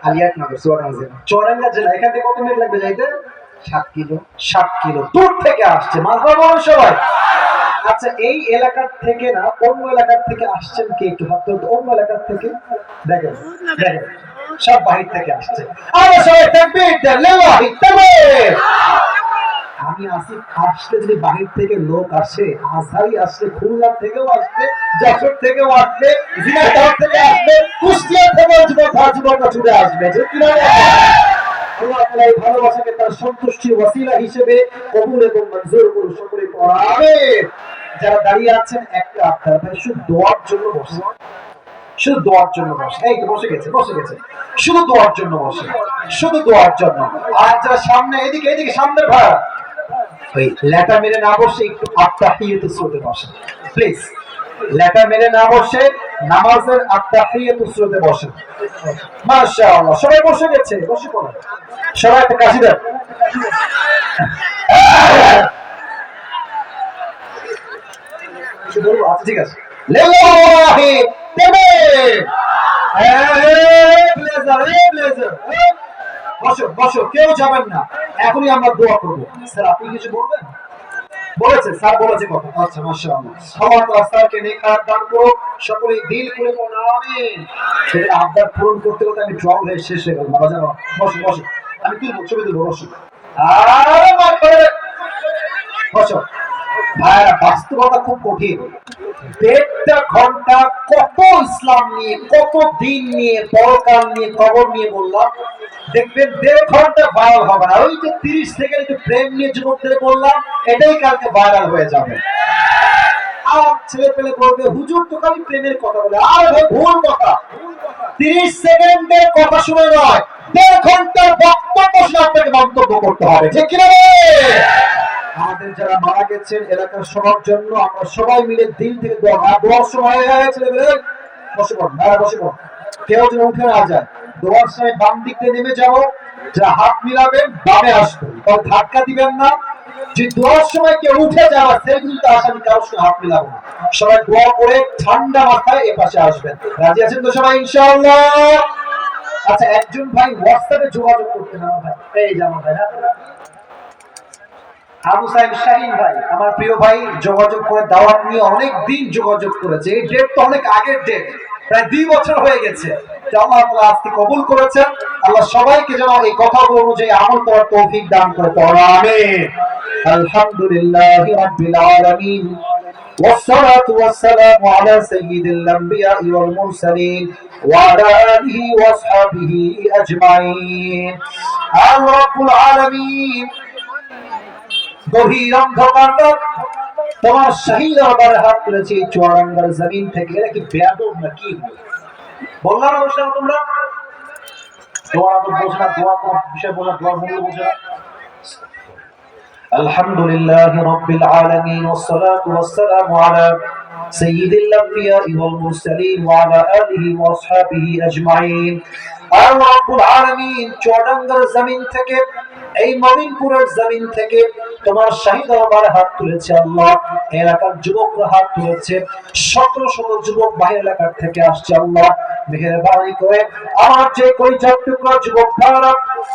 আলিয়াটনগর, চুয়াডাঙ্গা জেলা। চুয়াডাঙ্গা জেলা। এখান থেকে কত মিনিট লাগবে যাইতে? 7 কিলো। 7 কিলো দূর থেকে আসছে। মাঝবার বলুন সবাই। আচ্ছা, এই এলাকার থেকে না, অন্য এলাকার থেকে আসছেন কে? একটু হাত তুলতে। অন্য এলাকার থেকে দেখেন, দেখেন সব বাহির থেকে আসছে। আমরা সবাই তাকবীর দেন, লিল্লাহি তাকবীর। আমি আসি, আসলে যদি বাহির থেকে লোক আসে, আজহারি আসলে, খুলনা থেকেও আসবে, যশোর থেকেও আসবে, ঝিনাইদহ থেকে আসবে, কুষ্টিয়া থেকেও যুবকরা ছুটে আসবে। ঠিক কি না? আল্লাহ তাআলা এই ভালোবাসাকে তার সন্তুষ্টির ওসিলা হিসেবে কবুল এবং মঞ্জুর করুন। সকলে পড়া আমিন। যারা দাঁড়িয়ে আছেন একটা আপনারা ভাই শুধু দোয়ার জন্য বসে, শুধু দোয়ার জন্য বসে। এই তো বসে গেছে, বসে গেছে। শুধু দোয়ার জন্য বসে, শুধু দোয়ার জন্য। আর যারা সামনে, এদিকে এদিকে সামনের ভাড়া, ওই লেটা মেরে না বসে একটু আত্তাহিয়াতুস সুরতে বসেন প্লিজ। লেটা মেরে না বসে নামাজের আত্তাহিয়াতুস সুরতে বসেন। মাশাআল্লাহ, সবাই বসে গেছে, বসে পড়েন। সবাই একটা কাশি দেন। আচ্ছা ঠিক আছে। লিল্লাহি তাকবীর। ব্লেজার বসো বসো, কেউ যাবেন না, এখনই আমরা দোয়া করবো। স্যার আপনি কিছু বলবেন? বলেছে স্যার, বলেছে কথা। আচ্ছা মাশাআল্লাহ, আল্লাহ তাআলা স্যারকে নেক দান করুক, সকলেই দিল করে বলুন আমিন। সেটা আবদার পূরণ করতে করতে আমি ট্রল হয়ে শেষ হয়ে গেল। বাবা জানো, বসো বসো, আমি তুলবো, ছবি তুলবো, বসো। আরে মা করে বসো। ভাইরা, বাস্তবতা খুব কঠিন। 1.5 ঘন্টা কত ইসলাম নিয়ে, কত দিন নিয়ে, পরকাল নিয়ে, কবর নিয়ে বললাম, দেখবেন 1.5 ঘন্টা ভাইরাল হবে না। ওই যে 30 সেকেন্ড একটু প্রেম নিয়ে যুবকদের বললাম, এটাই কালকে ভাইরাল হয়ে যাবে। আর ছেলে পেলে বলবে হুজুর তো খালি প্রেমের কথা বলে। আর ভাই ভুল কথা। 30 সেকেন্ডের কথা শুনে নয়, 1.5 ঘন্টার বক্তব্য শুনে আপনাকে মন্তব্য করতে হবে, ঠিক কিনা? আমাদের যারা মারা গেছেন এলাকার সবার জন্য আমরা সবাই মিলে দিল থেকে দোয়ার সময় ছেলে পেলে বসে পড়ুন, বসে পড়ুন, কেউ যেন উঠে না যায়। দোয়ার সময় বাম দিক দিয়ে নেমে যাবো, যারা হাত মিলাবেন বামে আসবেন, কারণ ধাক্কা দিবেন না। যে দোয়ার সময় কেউ উঠে যাওয়া সেই কিন্তু আসামি কারোর সঙ্গে হাত মিলাবো না। সবাই দোয়া করে ঠান্ডা মাথায় এ পাশে আসবেন। রাজি আছেন তো সবাই ইনশাআল্লাহ? আচ্ছা, একজন ভাই হোয়াটসঅ্যাপে যোগাযোগ করতেন আমার ভাই, এই যে আমার ভাই আবু সাইদ শাহিন ভাই, আমার প্রিয় ভাই, যোগাযোগ করে দাওয়াত নিয়ে অনেক দিন যোগাযোগ করেছে। এই ডেট তো অনেক আগের ডেট, প্রায় 2 বছর হয়ে গেছে। আল্লাহ তাআলা আজকে কবুল করেছেন। আল্লাহ সবাইকে যেন এই কথাগুলো অনুযায়ী আমল করার তৌফিক দান করে। আমিন। আলহামদুলিল্লাহি রাব্বিল আলামিন والصلاة والسلام على سيد الأنبياء والمرسلين وعلى آله وأصحابه أجمعين رب العالمين গভীর অন্ধকার তোমার শাহী দরবারে হাত তুলেছি চুয়াডাঙ্গার জমিন থেকে। এরা কি বেয়াদব নাকি? বললাম না বসে তোমরা দোয়া তো বোঝা, দোয়া তোমার বিষয় বোঝা, দোয়ার মূল্য বোঝা। আলহামদুলিল্লাহ রাব্বিল আলামিন ওয়াসসালাতু ওয়াসসালামু আলা সাইয়্যিদিল আম্বিয়া ওয়াল মুরসালিন ওয়া আলা আলিহি ওয়া আসহাবিহি আজমাইন। আল্লাহ রাব্বুল আলামিন চুয়াডাঙ্গার জমিন থেকে, এই মমিনপুরের জমিন থেকে তোমার শাহী দরবারে হাত তুলেছে। আল্লাহ এলাকার যুবকরা হাত তুলেছে, শত শত যুবক বাইরের এলাকার থেকে আসছে। আল্লাহ মেহেরবানি করে আমার যে কলিজার টুকরা যুবক ভাইরা,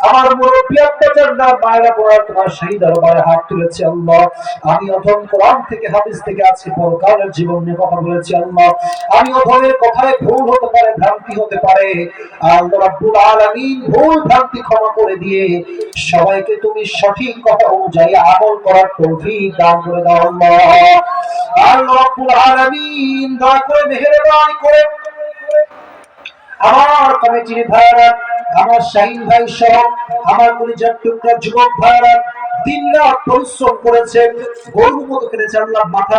আমার মুরব্বী আব্বাজানরা, মায়েরা বোনেরা তোমার শাহী দরবারে হাত তুলেছে। আল্লাহ আমি অধম কোরআন থেকে হাদিস থেকে আজকে পরকালের জীবন নিয়ে কথা বলেছি। আল্লাহ আমি অধমের কথায় ভুল হতে পারে, ভ্রান্তি হতে পারে। আল্লাহ রাব্বুল আলামিন ভুল ভ্রান্তি ক্ষমা করে দিয়ে সবাইকে তুমি সঠিক কথা অনুযায়ী আমল করার তৌফিক দান করে দাও। আল্লাহ রাব্বুল আলামিন দয়া করে মেহেরবানি করে আমার কমিটির ভাইরা, আমার শাহিন ভাই সহ আমার কলিজার টুকরা যুবক ভাইরা দিন রাত পরিশ্রম করেছে, গরুর মতো কেটেছে। আল্লাহ মাথা